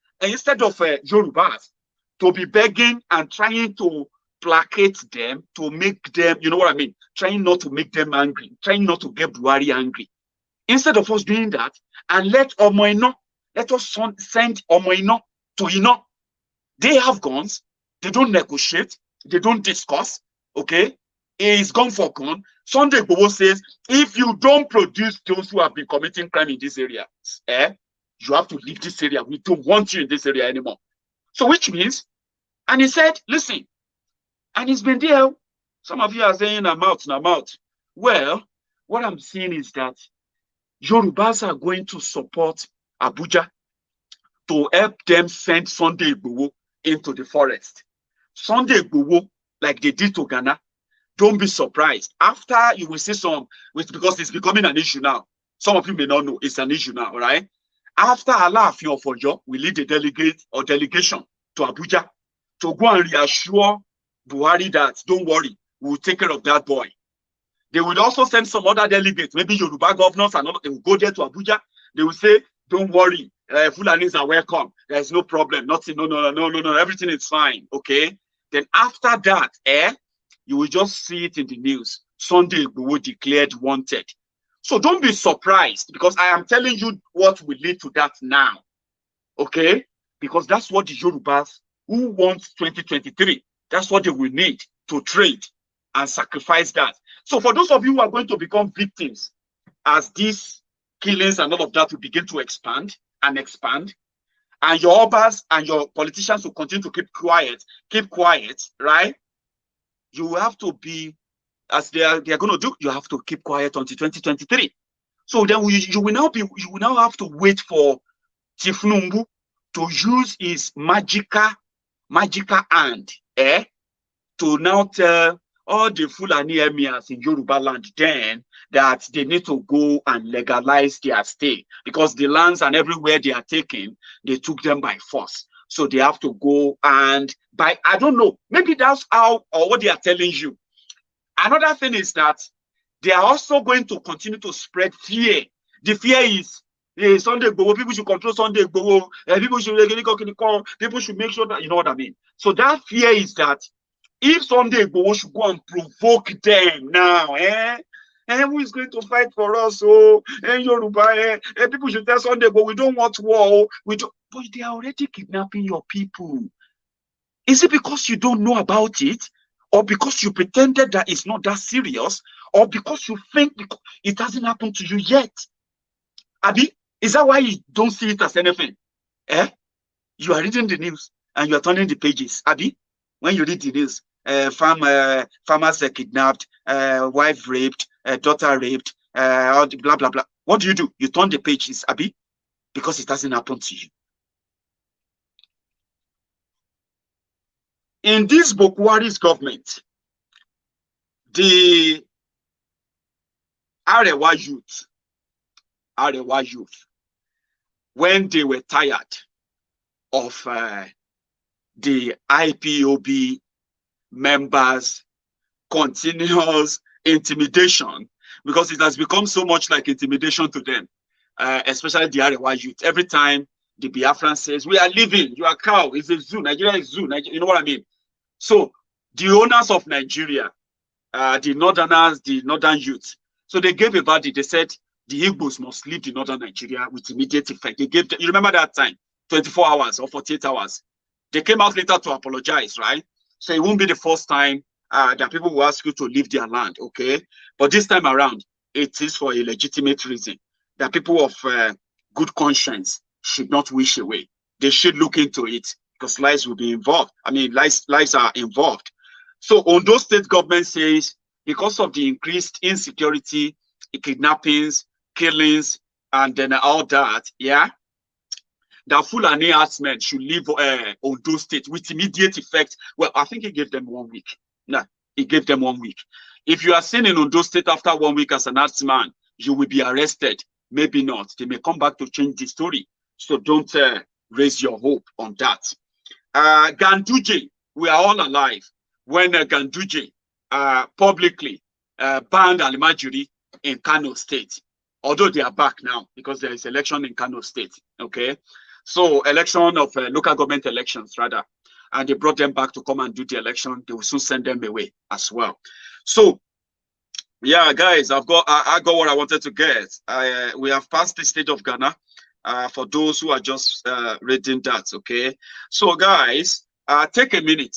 to be begging and trying to placate them, to make them, you know what I mean? Trying not to make them angry, trying not to get Buhari angry. Instead of us doing that, and let us send Omoino to Ino. They have guns, they don't negotiate, they don't discuss, okay? It's gone for gun. Sunday Igboho says, if you don't produce those who have been committing crime in this area, you have to leave this area. We don't want you in this area anymore. So which means, and he said, listen, and it's been there. Some of you are saying, I'm out. Well, what I'm saying is that Yorubas are going to support Abuja to help them send Sunday Igboho into the forest. Sunday Igboho, like they did to Ghana, don't be surprised. After you will see some, because it's becoming an issue now. Some of you may not know it's an issue now, right? After Alaafin of Oyo will lead a delegation to Abuja to go and reassure Buhari that don't worry, we will take care of that boy. They will also send some other delegates, maybe Yoruba governors, and all, they will go there to Abuja. They will say, don't worry, Fulanis are welcome. There's no problem. Nothing, no, everything is fine, okay? Then after that, you will just see it in the news. Sunday Igboho declared wanted. So don't be surprised, because I am telling you what will lead to that now. Okay? Because that's what the Yorubas who want 2023, that's what they will need to trade and sacrifice that. So for those of you who are going to become victims as these killings and all of that will begin to expand, and your Obas and your politicians will continue to keep quiet, right? You have to be, as they are going to do, you have to keep quiet until 2023. So then you will now have to wait for Chief Numbu to use his magical hand, to now tell all the Fulani emirs in Yorubaland then that they need to go and legalize their stay, because the lands and everywhere they are taking, they took them by force. So they have to go and buy, I don't know, maybe that's how, or what they are telling you. Another thing is that they are also going to continue to spread fear. The fear is, Sunday Igboho, people should control Sunday Igboho, people should make sure that, you know what I mean? So that fear is that if Sunday Igboho should go and provoke them now, And who is going to fight for us? Oh, and Yoruba, people should tell Sunday, but we don't want war. We don't, but they are already kidnapping your people. Is it because you don't know about it? Or because you pretended that it's not that serious? Or because you think it hasn't happened to you yet? Abi, is that why you don't see it as anything? You are reading the news and you are turning the pages. Abi, when you read the news, farmers kidnapped, wife raped, daughter raped, blah, blah, blah. What do? You turn the pages, Abi, because it hasn't happened to you. In this Buhari's government, the Arewa youth, when they were tired of the IPOB members' continuous intimidation, because it has become so much like intimidation to them, especially the Arewa youth. Every time the Biafran says, we are leaving, you are cow, it's a zoo, Nigeria is zoo, you know what I mean? So the owners of Nigeria, the northerners, the northern youth, so they gave a verdict. They said the Igbos must leave the northern Nigeria with immediate effect. They gave, you remember that time, 24 hours or 48 hours. They came out later to apologize, right? So it won't be the first time that people will ask you to leave their land, okay? But this time around, it is for a legitimate reason that people of good conscience should not wish away. They should look into it because lives will be involved. I mean, lives are involved. So Ondo State government says because of the increased insecurity, kidnappings, killings, and then all that, yeah, that Fulani herdsmen should leave Ondo State with immediate effect. Well, I think he gave them 1 week. No, he gave them 1 week. If you are seen in Ondo State after 1 week as an herdsman, you will be arrested. Maybe not. They may come back to change the story. So don't raise your hope on that. Ganduje, we are all alive when Ganduje publicly banned almajiri in Kano State. Although they are back now because there is election in Kano State. Okay, so election of local government elections rather, and they brought them back to come and do the election. They will soon send them away as well. So yeah, guys, I got what I wanted to get. We have passed the state of Ghana. For those who are just reading that, okay? So guys, take a minute,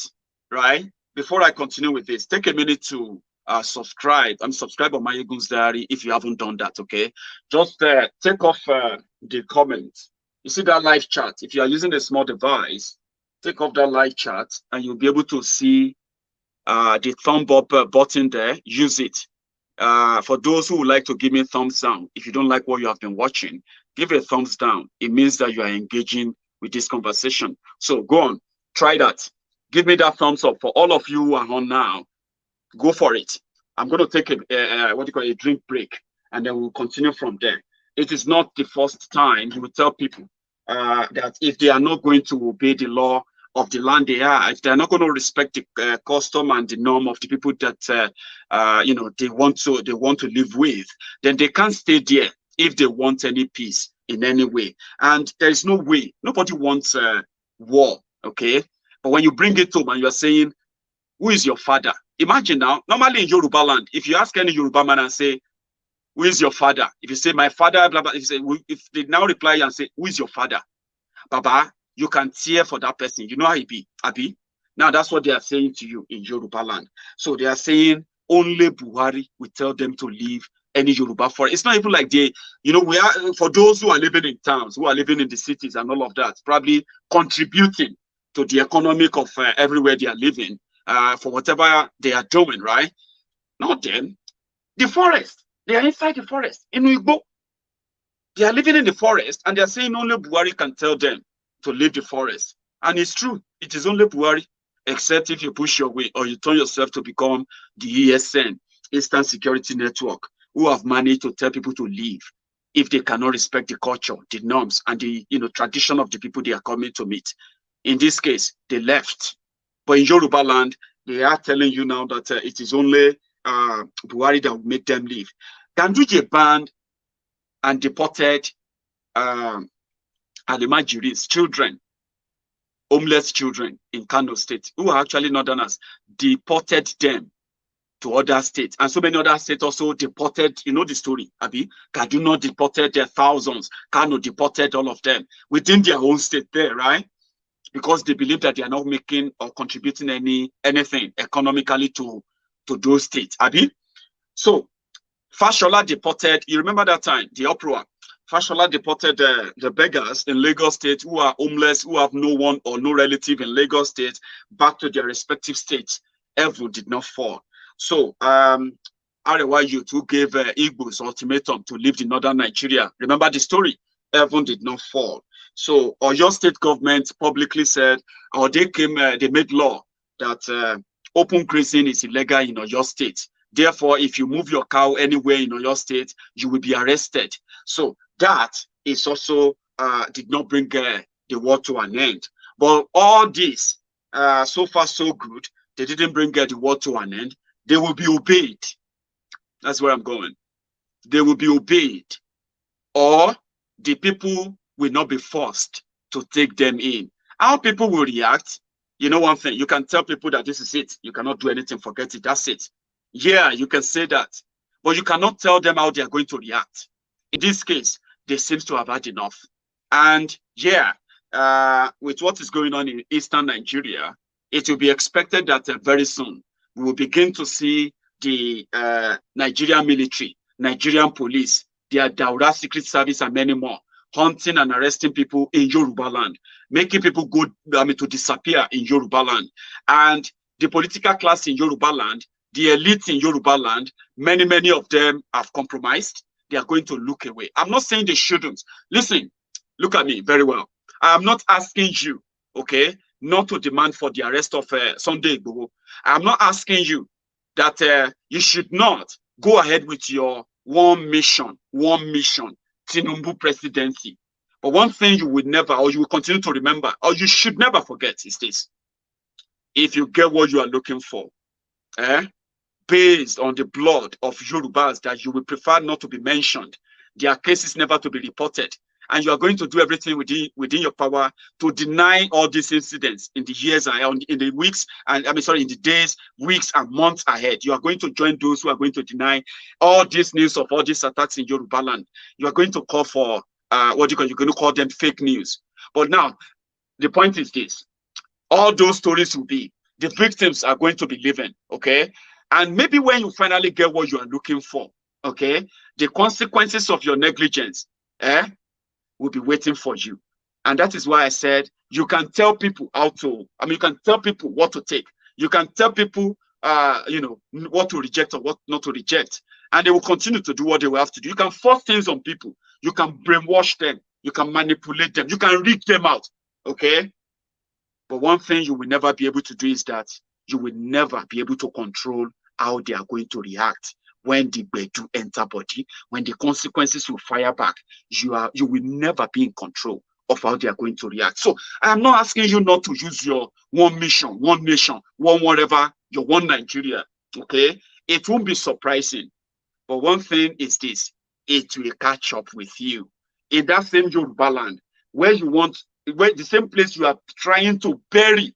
right? Before I continue with this, take a minute to subscribe. Subscribe on Maiyegun's Diary if you haven't done that, okay? Just take off the comments. You see that live chat? If you are using a small device, take off that live chat and you'll be able to see the thumb up button there. Use it. For those who would like to give me thumbs down, if you don't like what you have been watching, give a thumbs down. It means that you are engaging with this conversation. So go on, try that. Give me that thumbs up. For all of you who are on now, go for it. I'm going to take a drink break, and then we'll continue from there. It is not the first time you will tell people that if they are not going to obey the law of the land they are, if they're not going to respect the custom and the norm of the people that they want to live with, then they can't stay there if they want any peace in any way. And there is no way. Nobody wants war, okay? But when you bring it home and you're saying, who is your father? Imagine now, normally in Yorubaland, if you ask any Yoruba man and say, who is your father? If you say, my father, blah, blah, if they now reply and say, who is your father? Baba, you can tear for that person. You know how he be, Abi? Now that's what they are saying to you in Yorubaland. So they are saying only Buhari will tell them to leave any Yoruba forest. It's not even like they, we are, for those who are living in towns, who are living in the cities and all of that, probably contributing to the economic of everywhere they are living for whatever they are doing, right? Not them. The forest. They are inside the forest. In Igbo, they are living in the forest and they are saying only Buhari can tell them to leave the forest. And it's true. It is only Buhari, except if you push your way or you turn yourself to become the ESN, Eastern Security Network, who have managed to tell people to leave if they cannot respect the culture, the norms, and the tradition of the people they are coming to meet. In this case, they left. But in Yorubaland, they are telling you now that it is only Buhari that will make them leave. Ganduje banned and deported almajiris, children, homeless children in Kano State, who are actually northerners, deported them to other states. And so many other states also deported, you know the story, Abi. Kaduna deported their thousands. Kano deported all of them within their own state there, right? Because they believe that they are not making or contributing anything economically to those states, Abi. So Fashola deported, you remember that time, the uproar. Fashola deported the beggars in Lagos State who are homeless, who have no one or no relative in Lagos State, back to their respective states. Heaven did not fall. So Arewa youth who gave Igbos ultimatum to leave the northern Nigeria. Remember the story? Heaven did not fall. So Oyo State government publicly said, or they made law that open grazing is illegal in Oyo State. Therefore, if you move your cow anywhere in Oyo State, you will be arrested. So that is also did not bring the war to an end. But all this, so far so good, they didn't bring the war to an end. They will be obeyed. That's where I'm going. They will be obeyed. Or the people will not be forced to take them in. How people will react, you know one thing, you can tell people that this is it. You cannot do anything, forget it, that's it. Yeah, you can say that. But you cannot tell them how they are going to react. In this case, they seem to have had enough. And yeah, with what is going on in eastern Nigeria, it will be expected that very soon we will begin to see the Nigerian military, Nigerian police, their Daura Secret Service and many more, hunting and arresting people in Yorubaland, making people go, to disappear in Yorubaland. And the political class in Yorubaland, the elite in Yorubaland, many of them have compromised. They are going to look away. I'm not saying they shouldn't. Listen, look at me very well. I am not asking you, okay, not to demand for the arrest of Sunday Igboho. I'm not asking you that you should not go ahead with your one mission, Tinubu presidency. But one thing you will never, or you will continue to remember, or you should never forget is this. If you get what you are looking for, based on the blood of Yorubas that you will prefer not to be mentioned, their cases never to be reported, and you are going to do everything within your power to deny all these incidents in the years ahead, in the weeks, and in the days, weeks, and months ahead. You are going to join those who are going to deny all this news of all these attacks in Yorubaland. You are going to call for you're going to call them fake news. But now, the point is this: all those stories will be, the victims are going to be living, okay? And maybe when you finally get what you are looking for, okay, the consequences of your negligence, will be waiting for you. And that is why I said you can tell people you can tell people what to take. You can tell people, what to reject or what not to reject. And they will continue to do what they will have to do. You can force things on people. You can brainwash them. You can manipulate them. You can rig them out, okay? But one thing you will never be able to do is that you will never be able to control how they are going to react when the bedu enter body, when the consequences will fire back. You will never be in control of how they are going to react. So I am not asking you not to use your one mission, one nation, one whatever, your one Nigeria, okay? It won't be surprising. But one thing is this: it will catch up with you in that same Yorubaland where the same place you are trying to bury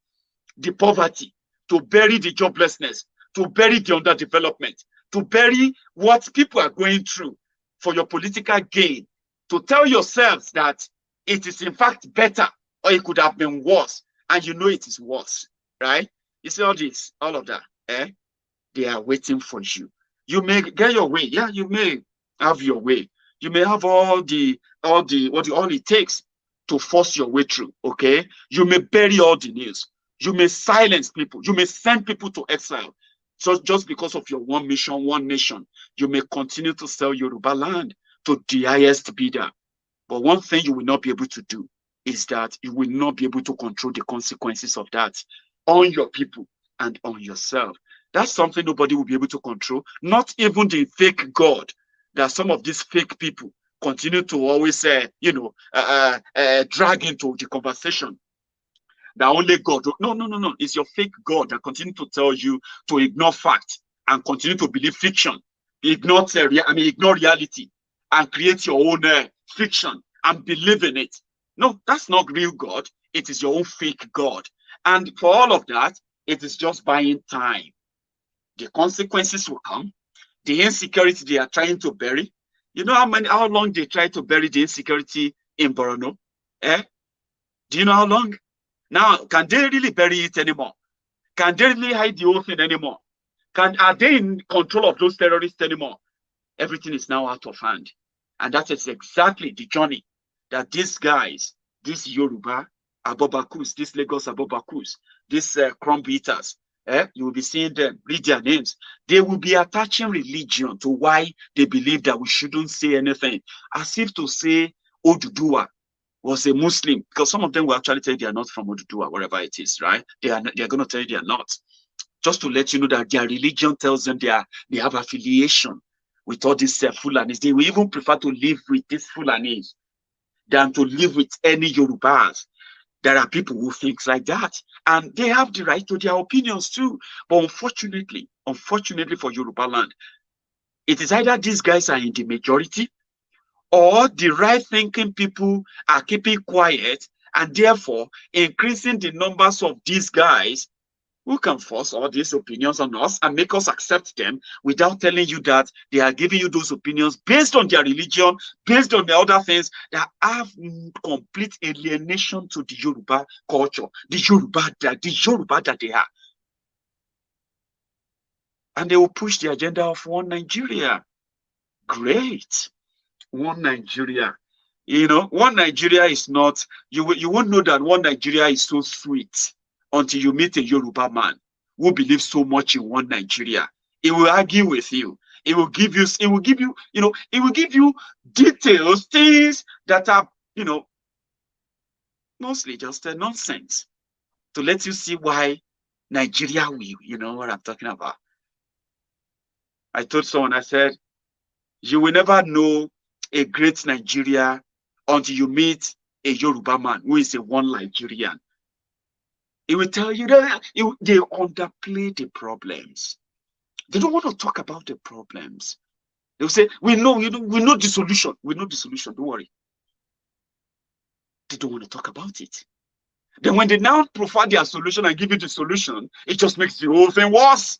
the poverty, to bury the joblessness, to bury the underdevelopment, to bury what people are going through for your political gain, to tell yourselves that it is in fact better or it could have been worse, and you know it is worse, right? You see all of that, they are waiting for you. You may get your way. Yeah, you may have your way. You may have all it takes to force your way through, okay? You may bury all the news. You may silence people. You may send people to exile. So just because of your one mission, one nation, you may continue to sell Yorubaland to the highest bidder. But one thing you will not be able to do is that you will not be able to control the consequences of that on your people and on yourself. That's something nobody will be able to control, not even the fake God that some of these fake people continue to always drag into the conversation. That only God. No. It's your fake God that continue to tell you to ignore fact and continue to believe fiction. Ignore reality and create your own fiction and believe in it. No, that's not real God. It is your own fake God. And for all of that, it is just buying time. The consequences will come. The insecurity they are trying to bury. You know how long they try to bury the insecurity in Borno? Do you know how long? Now, can they really bury it anymore? Can they really hide the whole thing anymore? Are they in control of those terrorists anymore? Everything is now out of hand. And that is exactly the journey that these guys, these Yoruba Abobakus, these Lagos Abobakus, these crumb eaters, you will be seeing them, read their names. They will be attaching religion to why they believe that we shouldn't say anything, as if to say Oduduwa was a Muslim, because some of them will actually tell you they are not from Oduduwa, wherever it is, right? They are going to tell you they are not. Just to let you know that their religion tells them they have affiliation with all these Fulanis. They will even prefer to live with these Fulanis than to live with any Yorubas. There are people who think like that, and they have the right to their opinions too. But unfortunately for Yorubaland, it is either these guys are in the majority, or the right-thinking people are keeping quiet and therefore increasing the numbers of these guys who can force all these opinions on us and make us accept them without telling you that they are giving you those opinions based on their religion, based on the other things that have complete alienation to the Yoruba culture, the Yoruba that they are. And they will push the agenda of one Nigeria. Great. One Nigeria. You know, one Nigeria is not, you won't know that one Nigeria is so sweet until you meet a Yoruba man who believes so much in one Nigeria. He will argue with you. It will give you details, things that are, mostly just nonsense to let you see why Nigeria will, you know what I'm talking about. I told someone, I said, you will never know a great Nigeria until you meet a Yoruba man who is a one Nigerian. He will tell you that they underplay the problems. They don't want to talk about the problems. They will say, we know the solution. We know the solution. Don't worry. They don't want to talk about it. Then when they now provide their solution and give you the solution, it just makes the whole thing worse.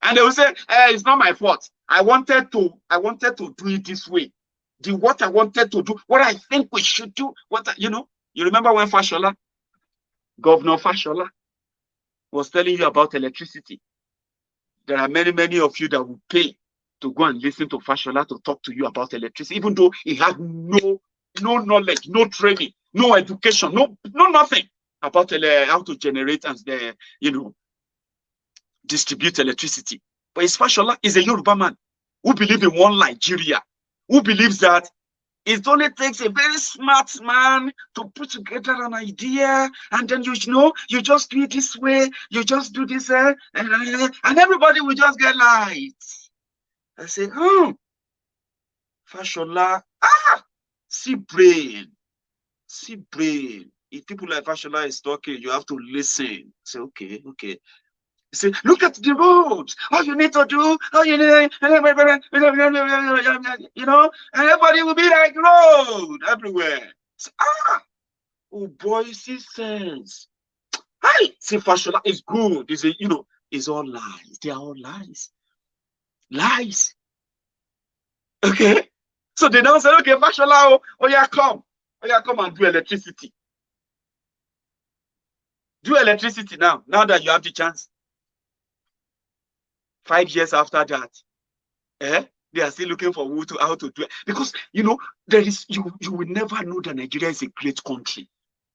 And they will say, it's not my fault. I wanted to do it this way. What I wanted to do, what I think we should do, you remember when Fashola, Governor Fashola, was telling you about electricity. There are many, many of you that will pay to go and listen to Fashola to talk to you about electricity, even though he had no knowledge, no training, no education, no nothing about how to generate and distribute electricity. But his Fashola is a Yoruba man who believes in one Nigeria, who believes that it only takes a very smart man to put together an idea, and then you just do it this way, you just do this, and everybody will just get light. I say, Fashola, see brain. If people like Fashola is talking, you have to listen. Say, okay. Say, look at the roads. All you need to do, and everybody will be like road everywhere. Say, oh boy, see sense. Hi, see, Fashola is good. It's all lies. They are all lies. Lies. Okay. So they now say, okay, Fashola, come and do electricity. Do electricity now that you have the chance. 5 years after that, they are still looking for how to do it. Because, you will never know that Nigeria is a great country.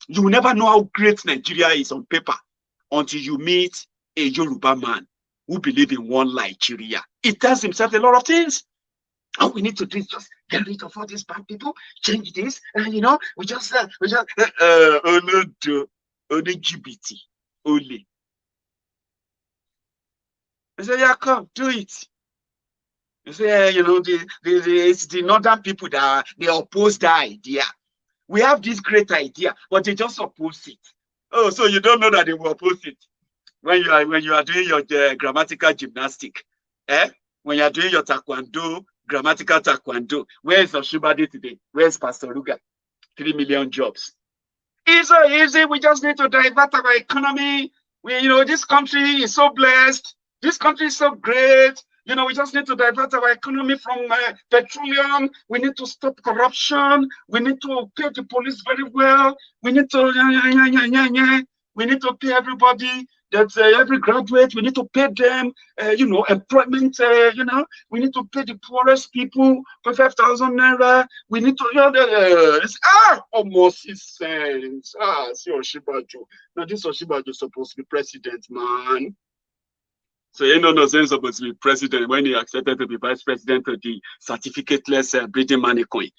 You will never know how great Nigeria is on paper until you meet a Yoruba man who believes in one Nigeria. He tells himself a lot of things. All we need to do is just get rid of all these bad people, change this, and we just only GBT, only. I say, yeah, come, do it. You say, it's the northern people that they oppose the idea. We have this great idea, but they just oppose it. Oh, so you don't know that they will oppose it when you are doing your grammatical gymnastic, when you are doing your taekwondo, grammatical taekwondo. Where is Oshibade today? Where is Pastor Ruga? 3 million jobs. It's so easy. We just need to divert our economy. This country is so blessed. This country is so great. You know, we just need to divert our economy from petroleum. We need to stop corruption. We need to pay the police very well. We need to, we need to pay everybody. That every graduate, we need to pay them, you know, employment, you know, we need to pay the poorest people for 5,000 naira. We need to, almost 6 cents. See Osinbajo. Now this Osinbajo is supposed to be president, man. So you know, no sense supposed to be president when he accepted to be vice president of the certificateless breeding mannequin.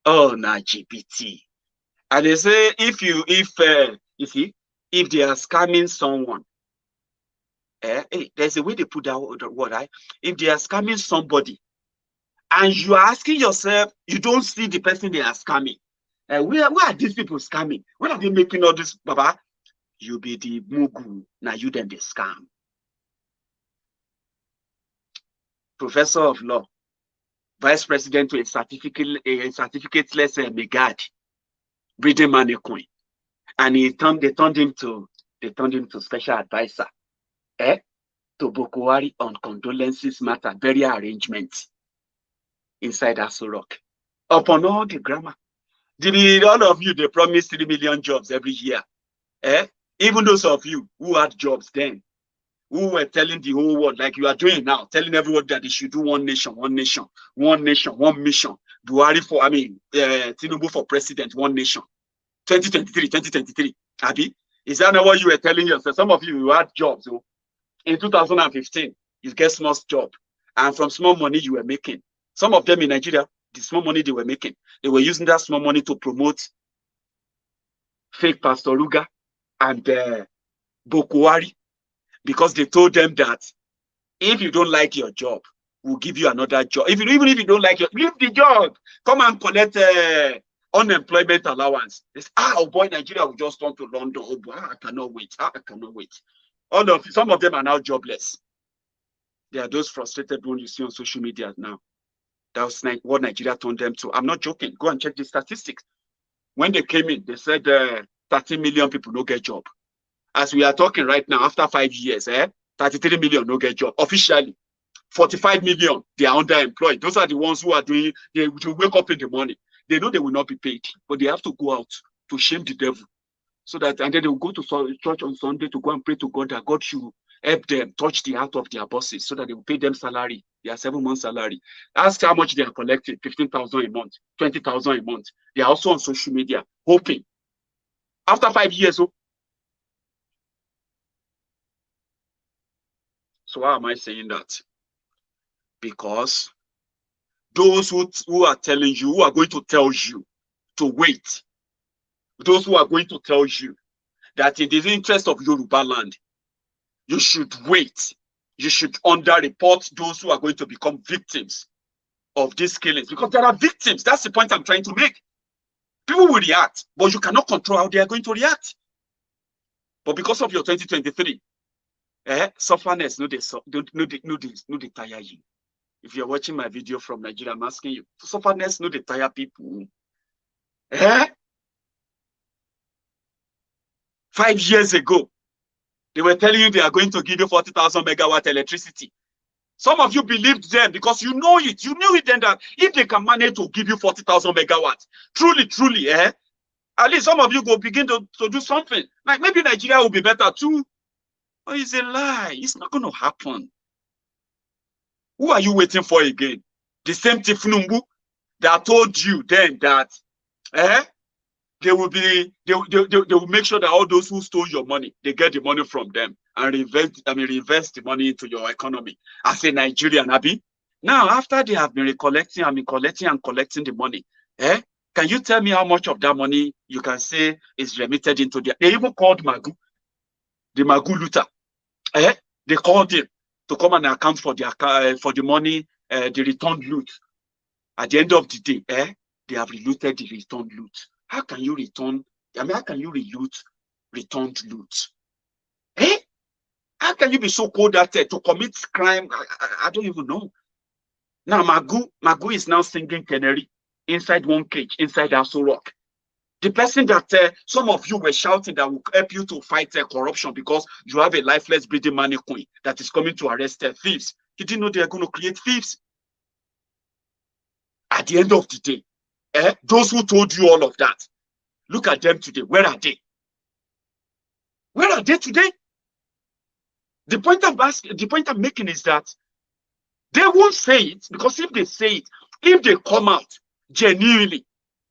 Oh, na GPT. And they say if you see, if they are scamming someone, there's a way they put that word, right? If they are scamming somebody, and you are asking yourself, you don't see the person they are scamming. Where are these people scamming? Where are they making all this, Baba? You be the mugu, now you then the scam. Professor of law, vice president to a certificateless megad, breeding mannequin. And they turned him to special advisor, to Buhari on condolences matter, burial arrangements inside Aso Rock. Upon all the grammar, all of you, they promised 3 million jobs every year. Even those of you who had jobs then, who were telling the whole world, like you are doing now, telling everyone that they should do one nation, one nation, one nation, one mission. Buhari for, Tinubu for president, one nation. 2023, Abi, is that not what you were telling yourself? Some of you had jobs. So in 2015, you get small job, and from small money you were making. Some of them in Nigeria, the small money they were making, they were using that small money to promote fake Pastor Ruga and Buhari, because they told them that if you don't like your job, we'll give you another job. Even if you don't like leave the job, come and collect unemployment allowance. It's, oh boy, Nigeria will just turn to London. Oh boy, I cannot wait. I cannot wait. Some of them are now jobless. They are those frustrated ones you see on social media now. That's what Nigeria turned them to. I'm not joking. Go and check the statistics. When they came in, they said 30 million people no get job. As we are talking right now, after 5 years, 33 million no get job. Officially, 45 million, they are underemployed. Those are the ones who are doing, they wake up in the morning. They know they will not be paid, but they have to go out to shame the devil. So that, and then they will go to church on Sunday to go and pray to God that God should help them touch the heart of their bosses so that they will pay them salary, their 7 months salary. Ask how much they are collecting, 15,000 a month, 20,000 a month. They are also on social media, hoping. After 5 years, so why am I saying that? Because those who are telling you, who are going to tell you to wait, those who are going to tell you that in the interest of Yorubaland, you should wait. You should underreport those who are going to become victims of these killings, because there are victims. That's the point I'm trying to make. People will react, but you cannot control how they are going to react. But because of your 2023, sufferness, no, they tire you. If you're watching my video from Nigeria, I'm asking you, sufferness, no, they tire people. 5 years ago, they were telling you they are going to give you 40,000 megawatt electricity. Some of you believed them because you know it. You knew it then that if they can manage to give you 40,000 megawatts, truly, at least some of you will begin to do something. Like maybe Nigeria will be better too. But it's a lie. It's not going to happen. Who are you waiting for again? The same Tifnumbu that told you then that they will make sure that all those who stole your money, they get the money from them and reinvest the money into your economy. As a Nigerian, Abi. Now, after they have been collecting the money, can you tell me how much of that money you can say is remitted into their? They even called Magu, the Magu looter. They called him to come and account for the money, the returned loot. At the end of the day, they have relooted the returned loot. How can you return? How can you returned loot? How can you be so cold at to commit crime? I don't even know. Now Magu is now singing canary inside one cage, inside Aso Rock. The person that some of you were shouting that will help you to fight corruption because you have a lifeless breathing mannequin that is coming to arrest thieves. You didn't know they are going to create thieves. At the end of the day, those who told you all of that, look at them today. Where are they? Where are they today? The point I'm making is that they won't say it, because if they say it, if they come out genuinely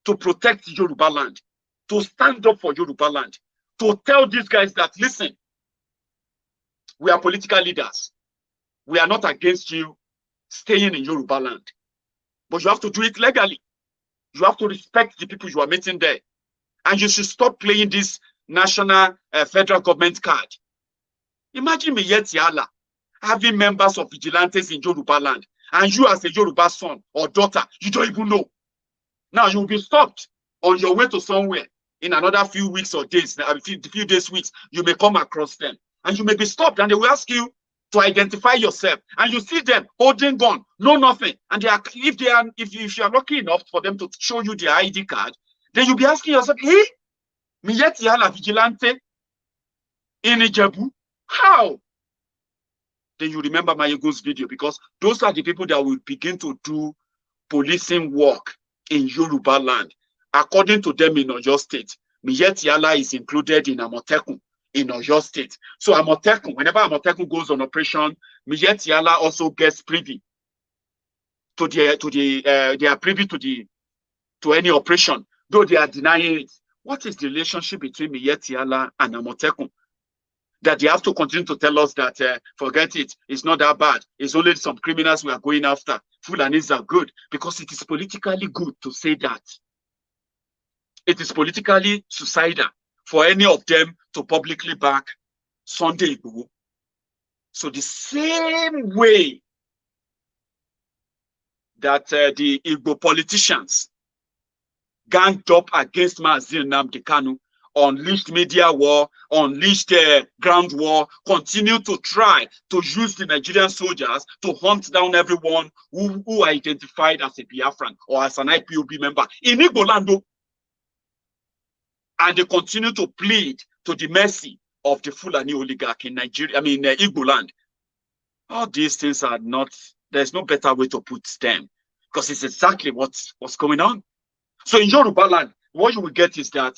to protect Yorubaland, to stand up for Yorubaland, to tell these guys that, listen, we are political leaders. We are not against you staying in Yorubaland. But you have to do it legally. You have to respect the people you are meeting there. And you should stop playing this national federal government card. Imagine Miyetti Allah having members of vigilantes in Yorubaland, and you as a Yoruba son or daughter, you don't even know. Now you will be stopped on your way to somewhere in another few weeks or days, a few days, weeks, you may come across them. And you may be stopped and they will ask you to identify yourself. And you see them holding gun, no nothing. And they are, if you are lucky enough for them to show you their ID card, then you'll be asking yourself, hey, Miyetti Allah vigilante in Ijebu? How? Then you remember Maiyegun's video, because those are the people that will begin to do policing work in Yorubaland. According to them in Oyo State, Miyetti Allah is included in Amotekun in Oyo State. So Amotekun, whenever Amotekun goes on operation, Miyetti Allah also gets privy to they are privy to any operation, though they are denying it. What is the relationship between Miyetti Allah and Amotekun? That they have to continue to tell us that, forget it, it's not that bad. It's only some criminals we are going after. Fulanis are good, because it is politically good to say that. It is politically suicidal for any of them to publicly back Sunday Igboho. So the same way that the Igbo politicians ganged up against Mazi Nnamdi Kanu, unleashed media war, unleashed ground war, continue to try to use the Nigerian soldiers to hunt down everyone who identified as a Biafran or as an IPOB member in Igboland. And they continue to plead to the mercy of the Fulani oligarch in Nigeria, Igboland. All these things are not, there's no better way to put them, because it's exactly what's going on. So in Yorubaland, what you will get is that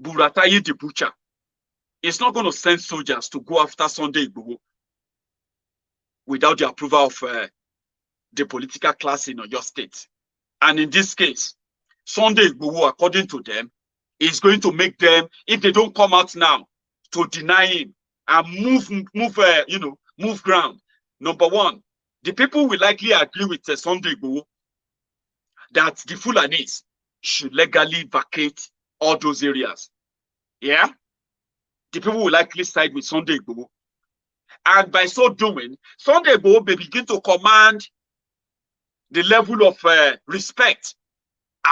Buratayi the butcher is not going to send soldiers to go after Sunday Igboho without the approval of the political class in Oyo State. And in this case, Sunday Igboho, according to them, is going to make them, if they don't come out now, to deny him and move ground. Number one, the people will likely agree with Sunday Igboho that the Fulanis should legally vacate all those areas. Yeah? The people will likely side with Sunday Igboho. And by so doing, Sunday Igboho may begin to command the level of respect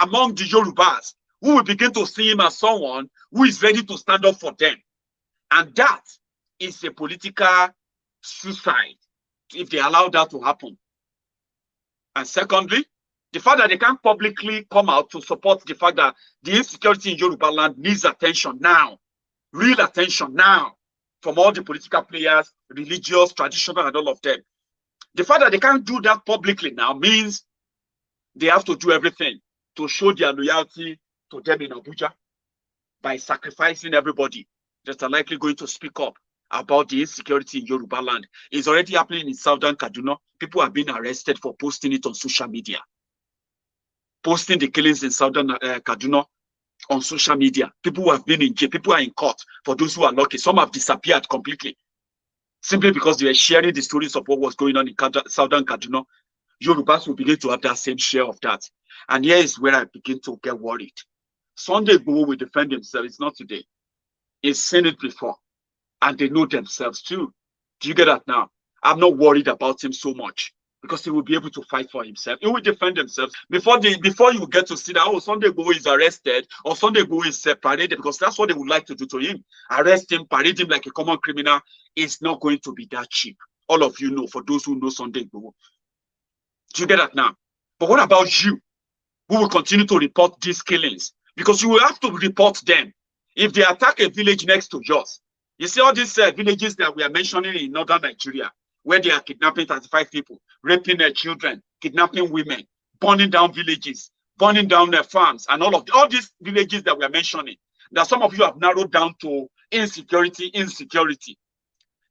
among the Yorubas, who will begin to see him as someone who is ready to stand up for them. And that is a political suicide if they allow that to happen. And secondly, the fact that they can't publicly come out to support the fact that the insecurity in Yorubaland needs attention now, real attention now, from all the political players, religious, traditional, and all of them. The fact that they can't do that publicly now means they have to do everything to show their loyalty to them in Abuja by sacrificing everybody that are likely going to speak up about the insecurity in Yorubaland. It's already happening in southern Kaduna. People have been arrested for posting it on social media. Posting the killings in southern Kaduna on social media. People who have been in jail, people are in court. For those who are lucky, some have disappeared completely, simply because they were sharing the stories of what was going on in southern Kaduna. Yorubas will begin to have that same share of that. And here is where I begin to get worried. Sunday Igboho will defend himself. It's not today. He's seen it before. And they know themselves too. Do you get that now? I'm not worried about him so much, because he will be able to fight for himself. He will defend himself. Before you get to see that, oh, Sunday Igboho is arrested or Sunday Igboho is paraded, because that's what they would like to do to him. Arrest him, parade him like a common criminal. It's not going to be that cheap. All of you know, for those who know Sunday Igboho. Do you get that now? But what about you, who will continue to report these killings? Because you will have to report them. If they attack a village next to yours, you see all these villages that we are mentioning in northern Nigeria, where they are kidnapping 35 people, raping their children, kidnapping women, burning down villages, burning down their farms, and all these villages that we are mentioning, that some of you have narrowed down to insecurity.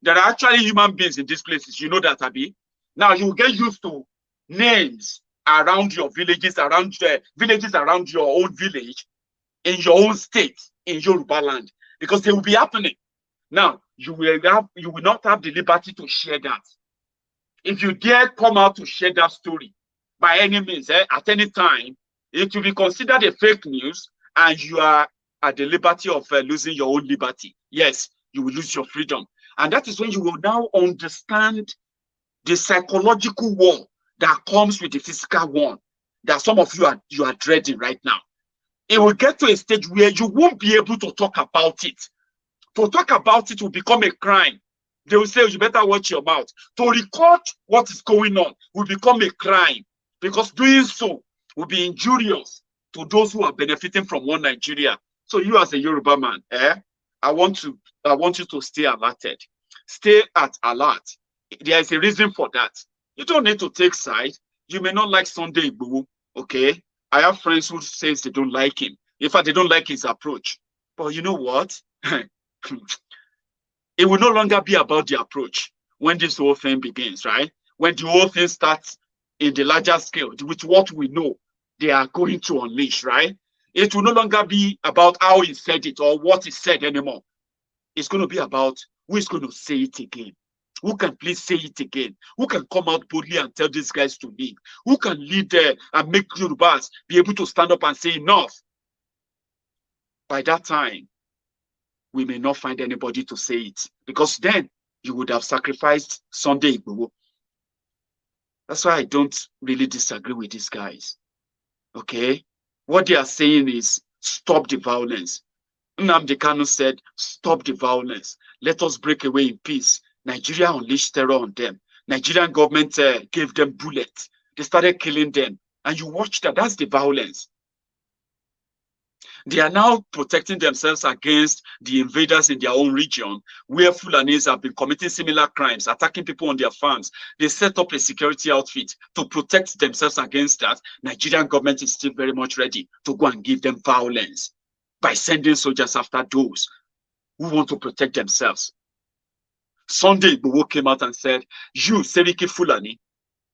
There are actually human beings in these places. You know that, Abi? Now you get used to names around your villages, around your own village, in your own state, in Yorubaland, because they will be happening. Now, you will not have the liberty to share that. If you dare come out to share that story by any means, at any time, it will be considered a fake news, and you are at the liberty of losing your own liberty. Yes, you will lose your freedom. And that is when you will now understand the psychological war that comes with the physical one that some of you are dreading right now. It will get to a stage where you won't be able to talk about it. To talk about it will become a crime. They will say, you better watch your mouth. To record what is going on will become a crime, because doing so will be injurious to those who are benefiting from one Nigeria. So you as a Yoruba man, I want you to stay alerted. Stay at alert. There is a reason for that. You don't need to take sides. You may not like Sunday Igboho, okay? I have friends who say they don't like him. In fact, they don't like his approach. But you know what? It will no longer be about the approach when this whole thing begins, right? When the whole thing starts in the larger scale, with what we know they are going to unleash, right? It will no longer be about how he said it or what he said anymore. It's going to be about who is going to say it again. Who can please say it again? Who can come out boldly and tell these guys to leave? Who can lead there and make Yorubas be able to stand up and say enough? By that time, we may not find anybody to say it, because then you would have sacrificed Sunday Igboho. That's why I don't really disagree with these guys. Okay? What they are saying is stop the violence. Nnamdi Kano said, stop the violence. Let us break away in peace. Nigeria unleashed terror on them. Nigerian government gave them bullets. They started killing them. And you watch that. That's the violence. They are now protecting themselves against the invaders in their own region, where Fulanis have been committing similar crimes, attacking people on their farms. They set up a security outfit to protect themselves against that. Nigerian government is still very much ready to go and give them violence by sending soldiers after those who want to protect themselves. Sunday Igboho came out and said, you, Seriki Fulani,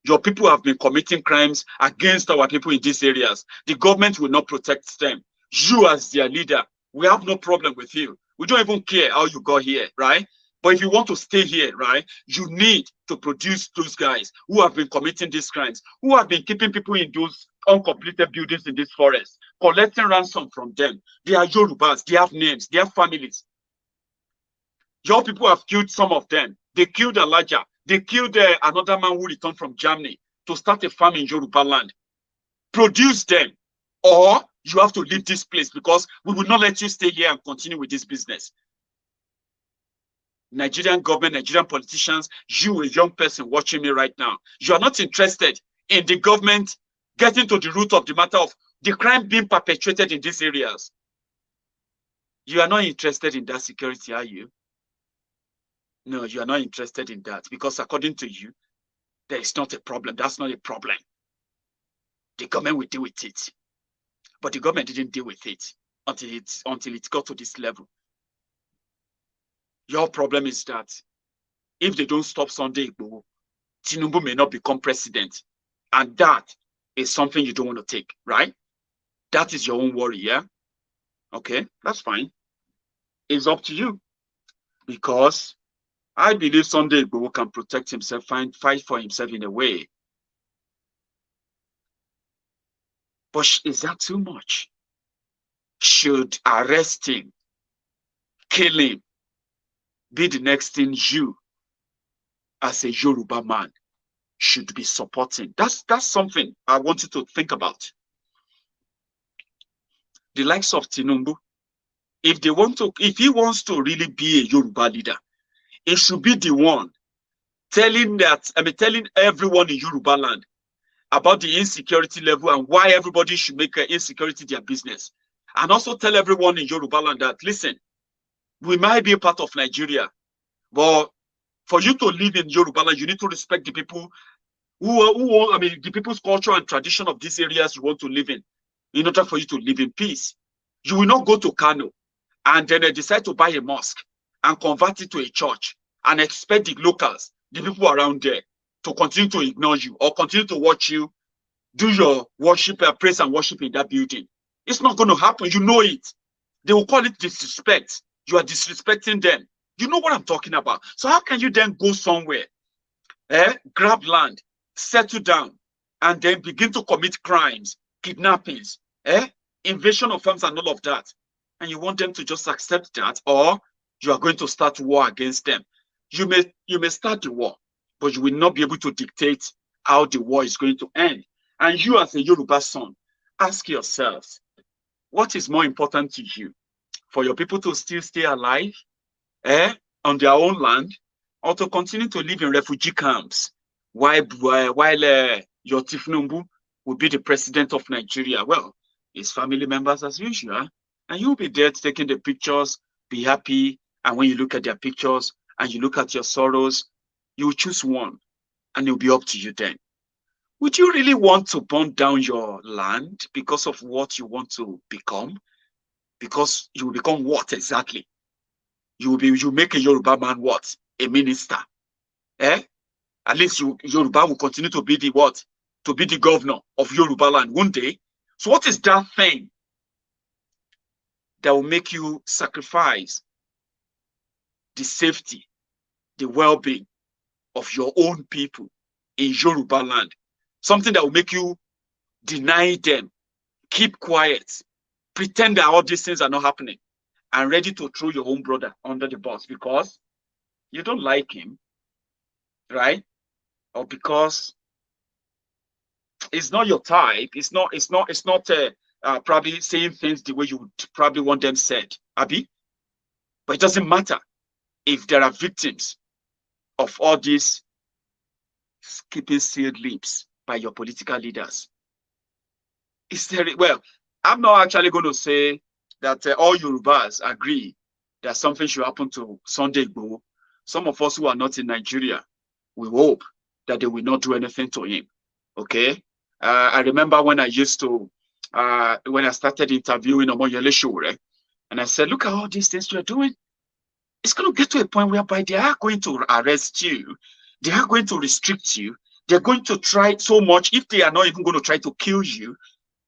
your people have been committing crimes against our people in these areas. The government will not protect them. You as their leader, we have no problem with you. We don't even care how you got here, right? But if you want to stay here, right, you need to produce those guys who have been committing these crimes, who have been keeping people in those uncompleted buildings in this forest, collecting ransom from them. They are Yorubas. They have names. They have families. Your people have killed some of them. They killed Elijah. They killed another man who returned from Germany to start a farm in Yorubaland. Produce them, or you have to leave this place, because we will not let you stay here and continue with this business. Nigerian government, Nigerian politicians, you, a young person watching me right now, you are not interested in the government getting to the root of the matter of the crime being perpetrated in these areas. You are not interested in that security, are you? No, you are not interested in that, because according to you, there is not a problem. That's not a problem. The government will deal with it. But the government didn't deal with it until it got to this level. Your problem is that if they don't stop Sunday Igboho, Tinubu may not become president. And that is something you don't want to take, right? That is your own worry, yeah? Okay, that's fine. It's up to you. Because I believe Sunday Igboho can protect himself, fight for himself in a way. But is that too much? Should arresting, killing be the next thing you, as a Yoruba man, should be supporting? That's something I want you to think about. The likes of Tinubu, if he wants to really be a Yoruba leader, it should be the one telling everyone in Yorubaland about the insecurity level and why everybody should make insecurity their business. And also tell everyone in Yorubaland that, listen, we might be a part of Nigeria, but for you to live in Yorubaland, you need to respect the people the people's culture and tradition of these areas you want to live in order for you to live in peace. You will not go to Kano and then decide to buy a mosque and convert it to a church and expect the locals, the people around there, to continue to ignore you or continue to watch you do your worship, praise and worship in that building. It's not going to happen. You know it. They will call it disrespect. You are disrespecting them. You know what I'm talking about. So how can you then go somewhere, grab land, settle down, and then begin to commit crimes, kidnappings, invasion of farms and all of that? And you want them to just accept that, or you are going to start war against them? You may start the war, but you will not be able to dictate how the war is going to end. And you as a Yoruba son, ask yourselves, what is more important to you? For your people to still stay alive on their own land, or to continue to live in refugee camps while your Tifnumbu will be the president of Nigeria? Well, his family members as usual, and you'll be there taking the pictures, be happy, and when you look at their pictures and you look at your sorrows, you will choose one, and it'll be up to you then. Would you really want to burn down your land because of what you want to become? Because you will become what exactly? You make a Yoruba man what? A minister. At least Yoruba will continue to be the what? To be the governor of Yorubaland one day. So what is that thing that will make you sacrifice the safety, the well-being of your own people in Yorubaland? Something that will make you deny them, keep quiet, pretend that all these things are not happening, and ready to throw your own brother under the bus because you don't like him, right? Or because it's not your type. It's not probably saying things the way you would probably want them said, Abi. But it doesn't matter if there are victims of all these keeping sealed lips by your political leaders. Well, I'm not actually going to say that all Yorubas agree that something should happen to Sunday Igboho. Some of us who are not in Nigeria, we hope that they will not do anything to him. Okay? I remember when I started interviewing Omoyele Sowore, and I said, look at all these things you're doing. It's going to get to a point whereby they are going to arrest you. They are going to restrict you. They're going to try so much. If they are not even going to try to kill you,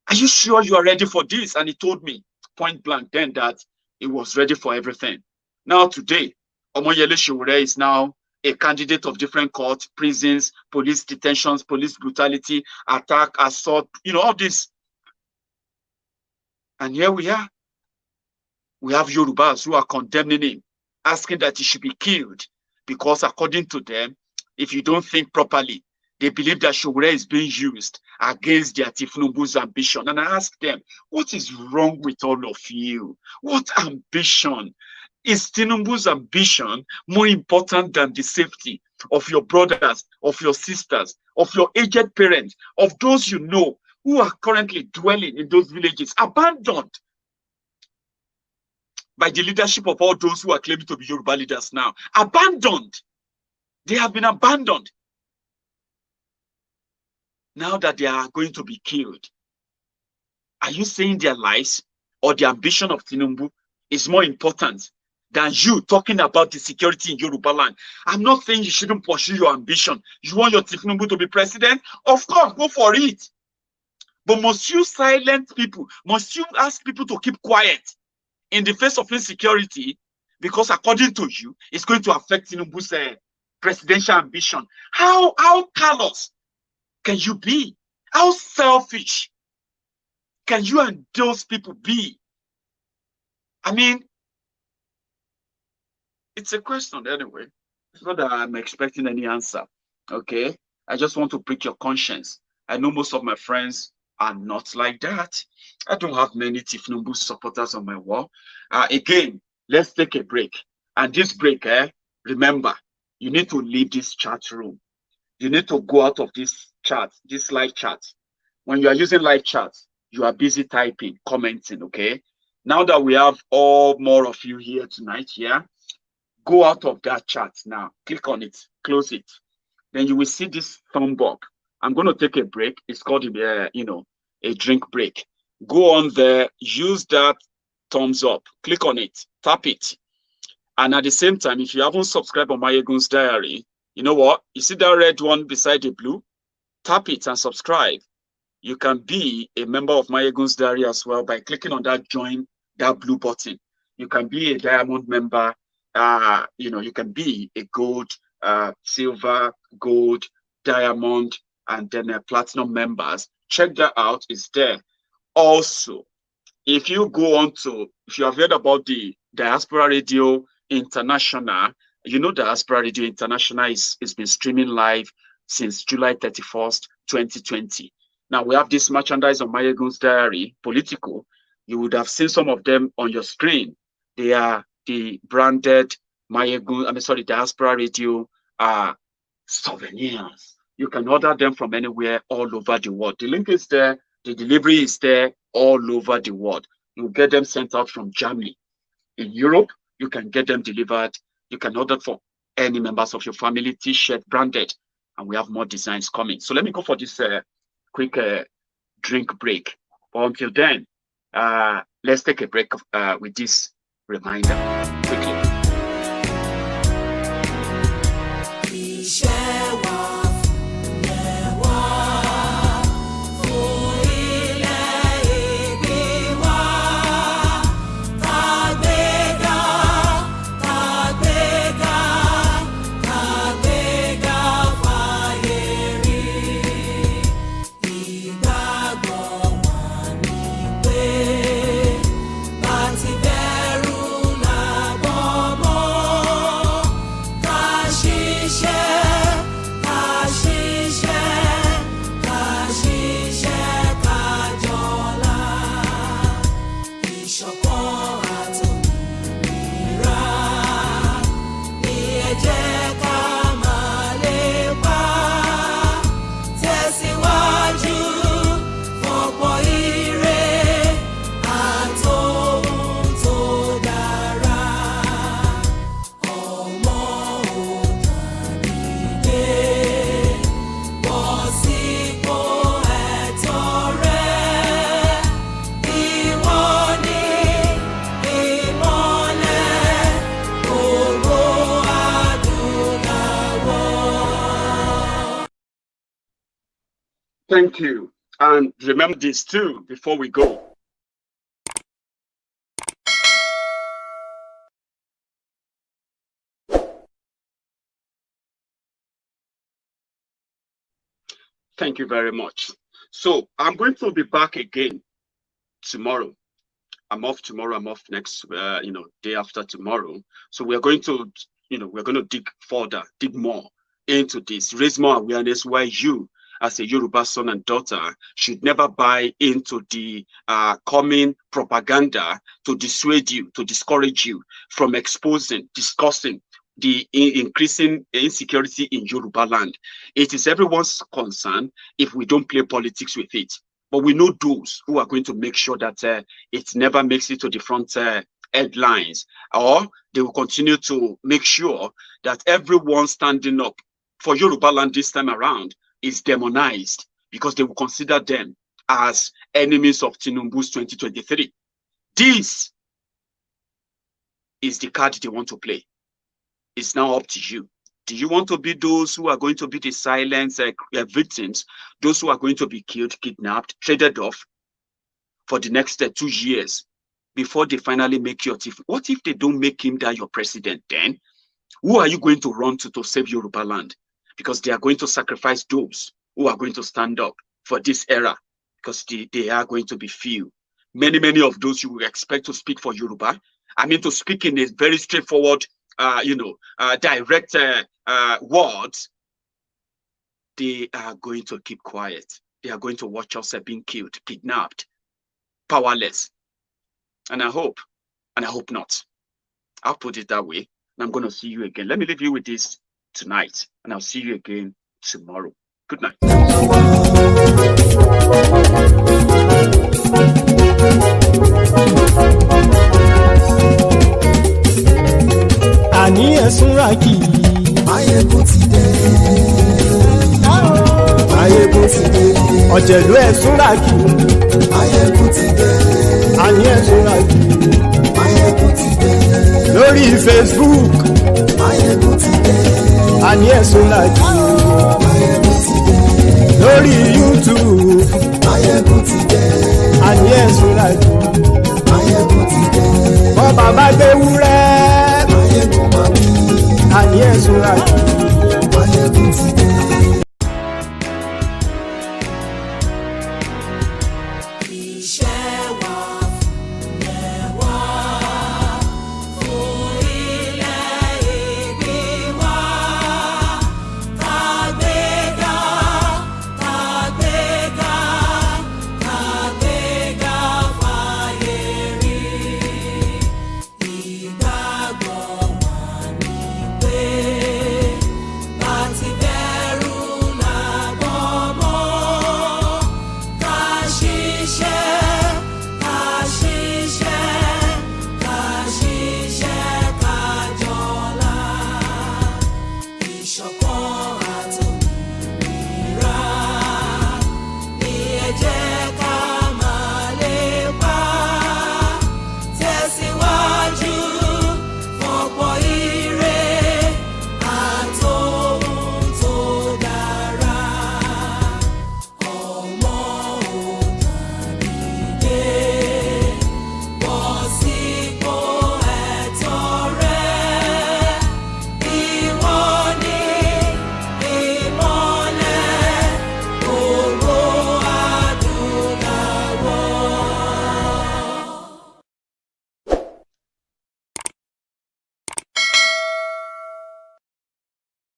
are you sure you are ready for this? And he told me point blank then that he was ready for everything. Now today, Omoyele Sowore is now a candidate of different courts, prisons, police detentions, police brutality, attack, assault, all this. And here we are. We have Yorubas who are condemning him, asking that he should be killed because according to them, if you don't think properly, they believe that Sowore is being used against their Tifnumbu's ambition. And I ask them, what is wrong with all of you? What ambition? Is Tinubu's ambition more important than the safety of your brothers, of your sisters, of your aged parents, of those you know who are currently dwelling in those villages, abandoned by the leadership of all those who are claiming to be Yoruba leaders now? Abandoned. They have been abandoned. Now that they are going to be killed, are you saying their lives or the ambition of Tinubu is more important than you talking about the security in Yorubaland? I'm not saying you shouldn't pursue your ambition. You want your Tinubu to be president? Of course, go for it. But must you silence people? Must you ask people to keep quiet in the face of insecurity? Because according to you, it's going to affect Tinubu's presidential ambition. How callous can you be? How selfish can you and those people be? I mean, it's a question anyway. It's not that I'm expecting any answer. Okay? I just want to prick your conscience. I know most of my friends are not like that. I don't have many Tifnumbu supporters on my wall. Again, let's take a break. And this break, remember, you need to leave this chat room. You need to go out of this chat, this live chat. When you are using live chat, you are busy typing, commenting, okay? Now that we have all more of you here tonight, yeah, go out of that chat now. Click on it, close it. Then you will see this thumb up. I'm going to take a break. It's called, a drink break. Go on there, use that thumbs up, click on it, tap it. And at the same time, if you haven't subscribed on Maiyegun's diary, you know what? You see that red one beside the blue? Tap it and subscribe. You can be a member of Maiyegun's diary as well by clicking on that join, that blue button. You can be a diamond member. You can be a gold, silver, gold, diamond, and then platinum members. Check that out. It's there. Also, if you have heard about the Diaspora Radio International, you know Diaspora Radio International is been streaming live since July 31st, 2020. Now we have this merchandise on Maiyegun's diary, political. You would have seen some of them on your screen. They are the branded Diaspora Radio souvenirs. You can order them from anywhere all over the world. The link is there. The delivery is there all over the world. You get them sent out from Germany. In Europe, you can get them delivered. You can order for any members of your family, T-shirt branded. And we have more designs coming. So let me go for this quick drink break. But until then, let's take a break with this reminder quickly. Thank you. And remember this too before we go. Thank you very much. So I'm going to be back again tomorrow. I'm off tomorrow. I'm off next, day after tomorrow. So we're going to, dig further, dig more into this, raise more awareness why you, as a Yoruba son and daughter, should never buy into the coming propaganda to dissuade you, to discourage you from discussing the increasing insecurity in Yorubaland. It is everyone's concern if we don't play politics with it. But we know those who are going to make sure that it never makes it to the front headlines, or they will continue to make sure that everyone standing up for Yorubaland this time around is demonized, because they will consider them as enemies of Tinubu's 2023. This is the card they want to play. It's now up to you. Do you want to be those who are going to be the silent victims, those who are going to be killed, kidnapped, traded off for the next 2 years before they finally make your teeth? What if they don't make him that your president then? Who are you going to run to save Yorubaland? Because they are going to sacrifice those who are going to stand up for this era, because they are going to be few. Many of those you will expect to speak for Yoruba, to speak in a very straightforward, direct words, they are going to keep quiet. They are going to watch us being killed, kidnapped, powerless. And I hope not. I'll put it that way. And I'm going to see you again. Let me leave you with this tonight, and I'll see you again tomorrow. Good night. Àní ẹ̀sùn rákì. Maiyegun ti dé. Maiyegun ti dé. Ọ̀jẹ̀lú ẹ̀sùn rákì. Maiyegun ti dé. Àní ẹ̀sùn rákì. Maiyegun ti dé. Lórí Facebook. Maiyegun ti dé. Àní ẹ̀sùn rákì. Maiyegun ti dé. Lórí YouTube. Maiyegun ti dé. Àní ẹ̀sùn rákì. Maiyegun ti dé. Bọ́ bàbá gbé wúrẹ́. Maiyegun máa bí. Àní ẹ̀sùn rákì.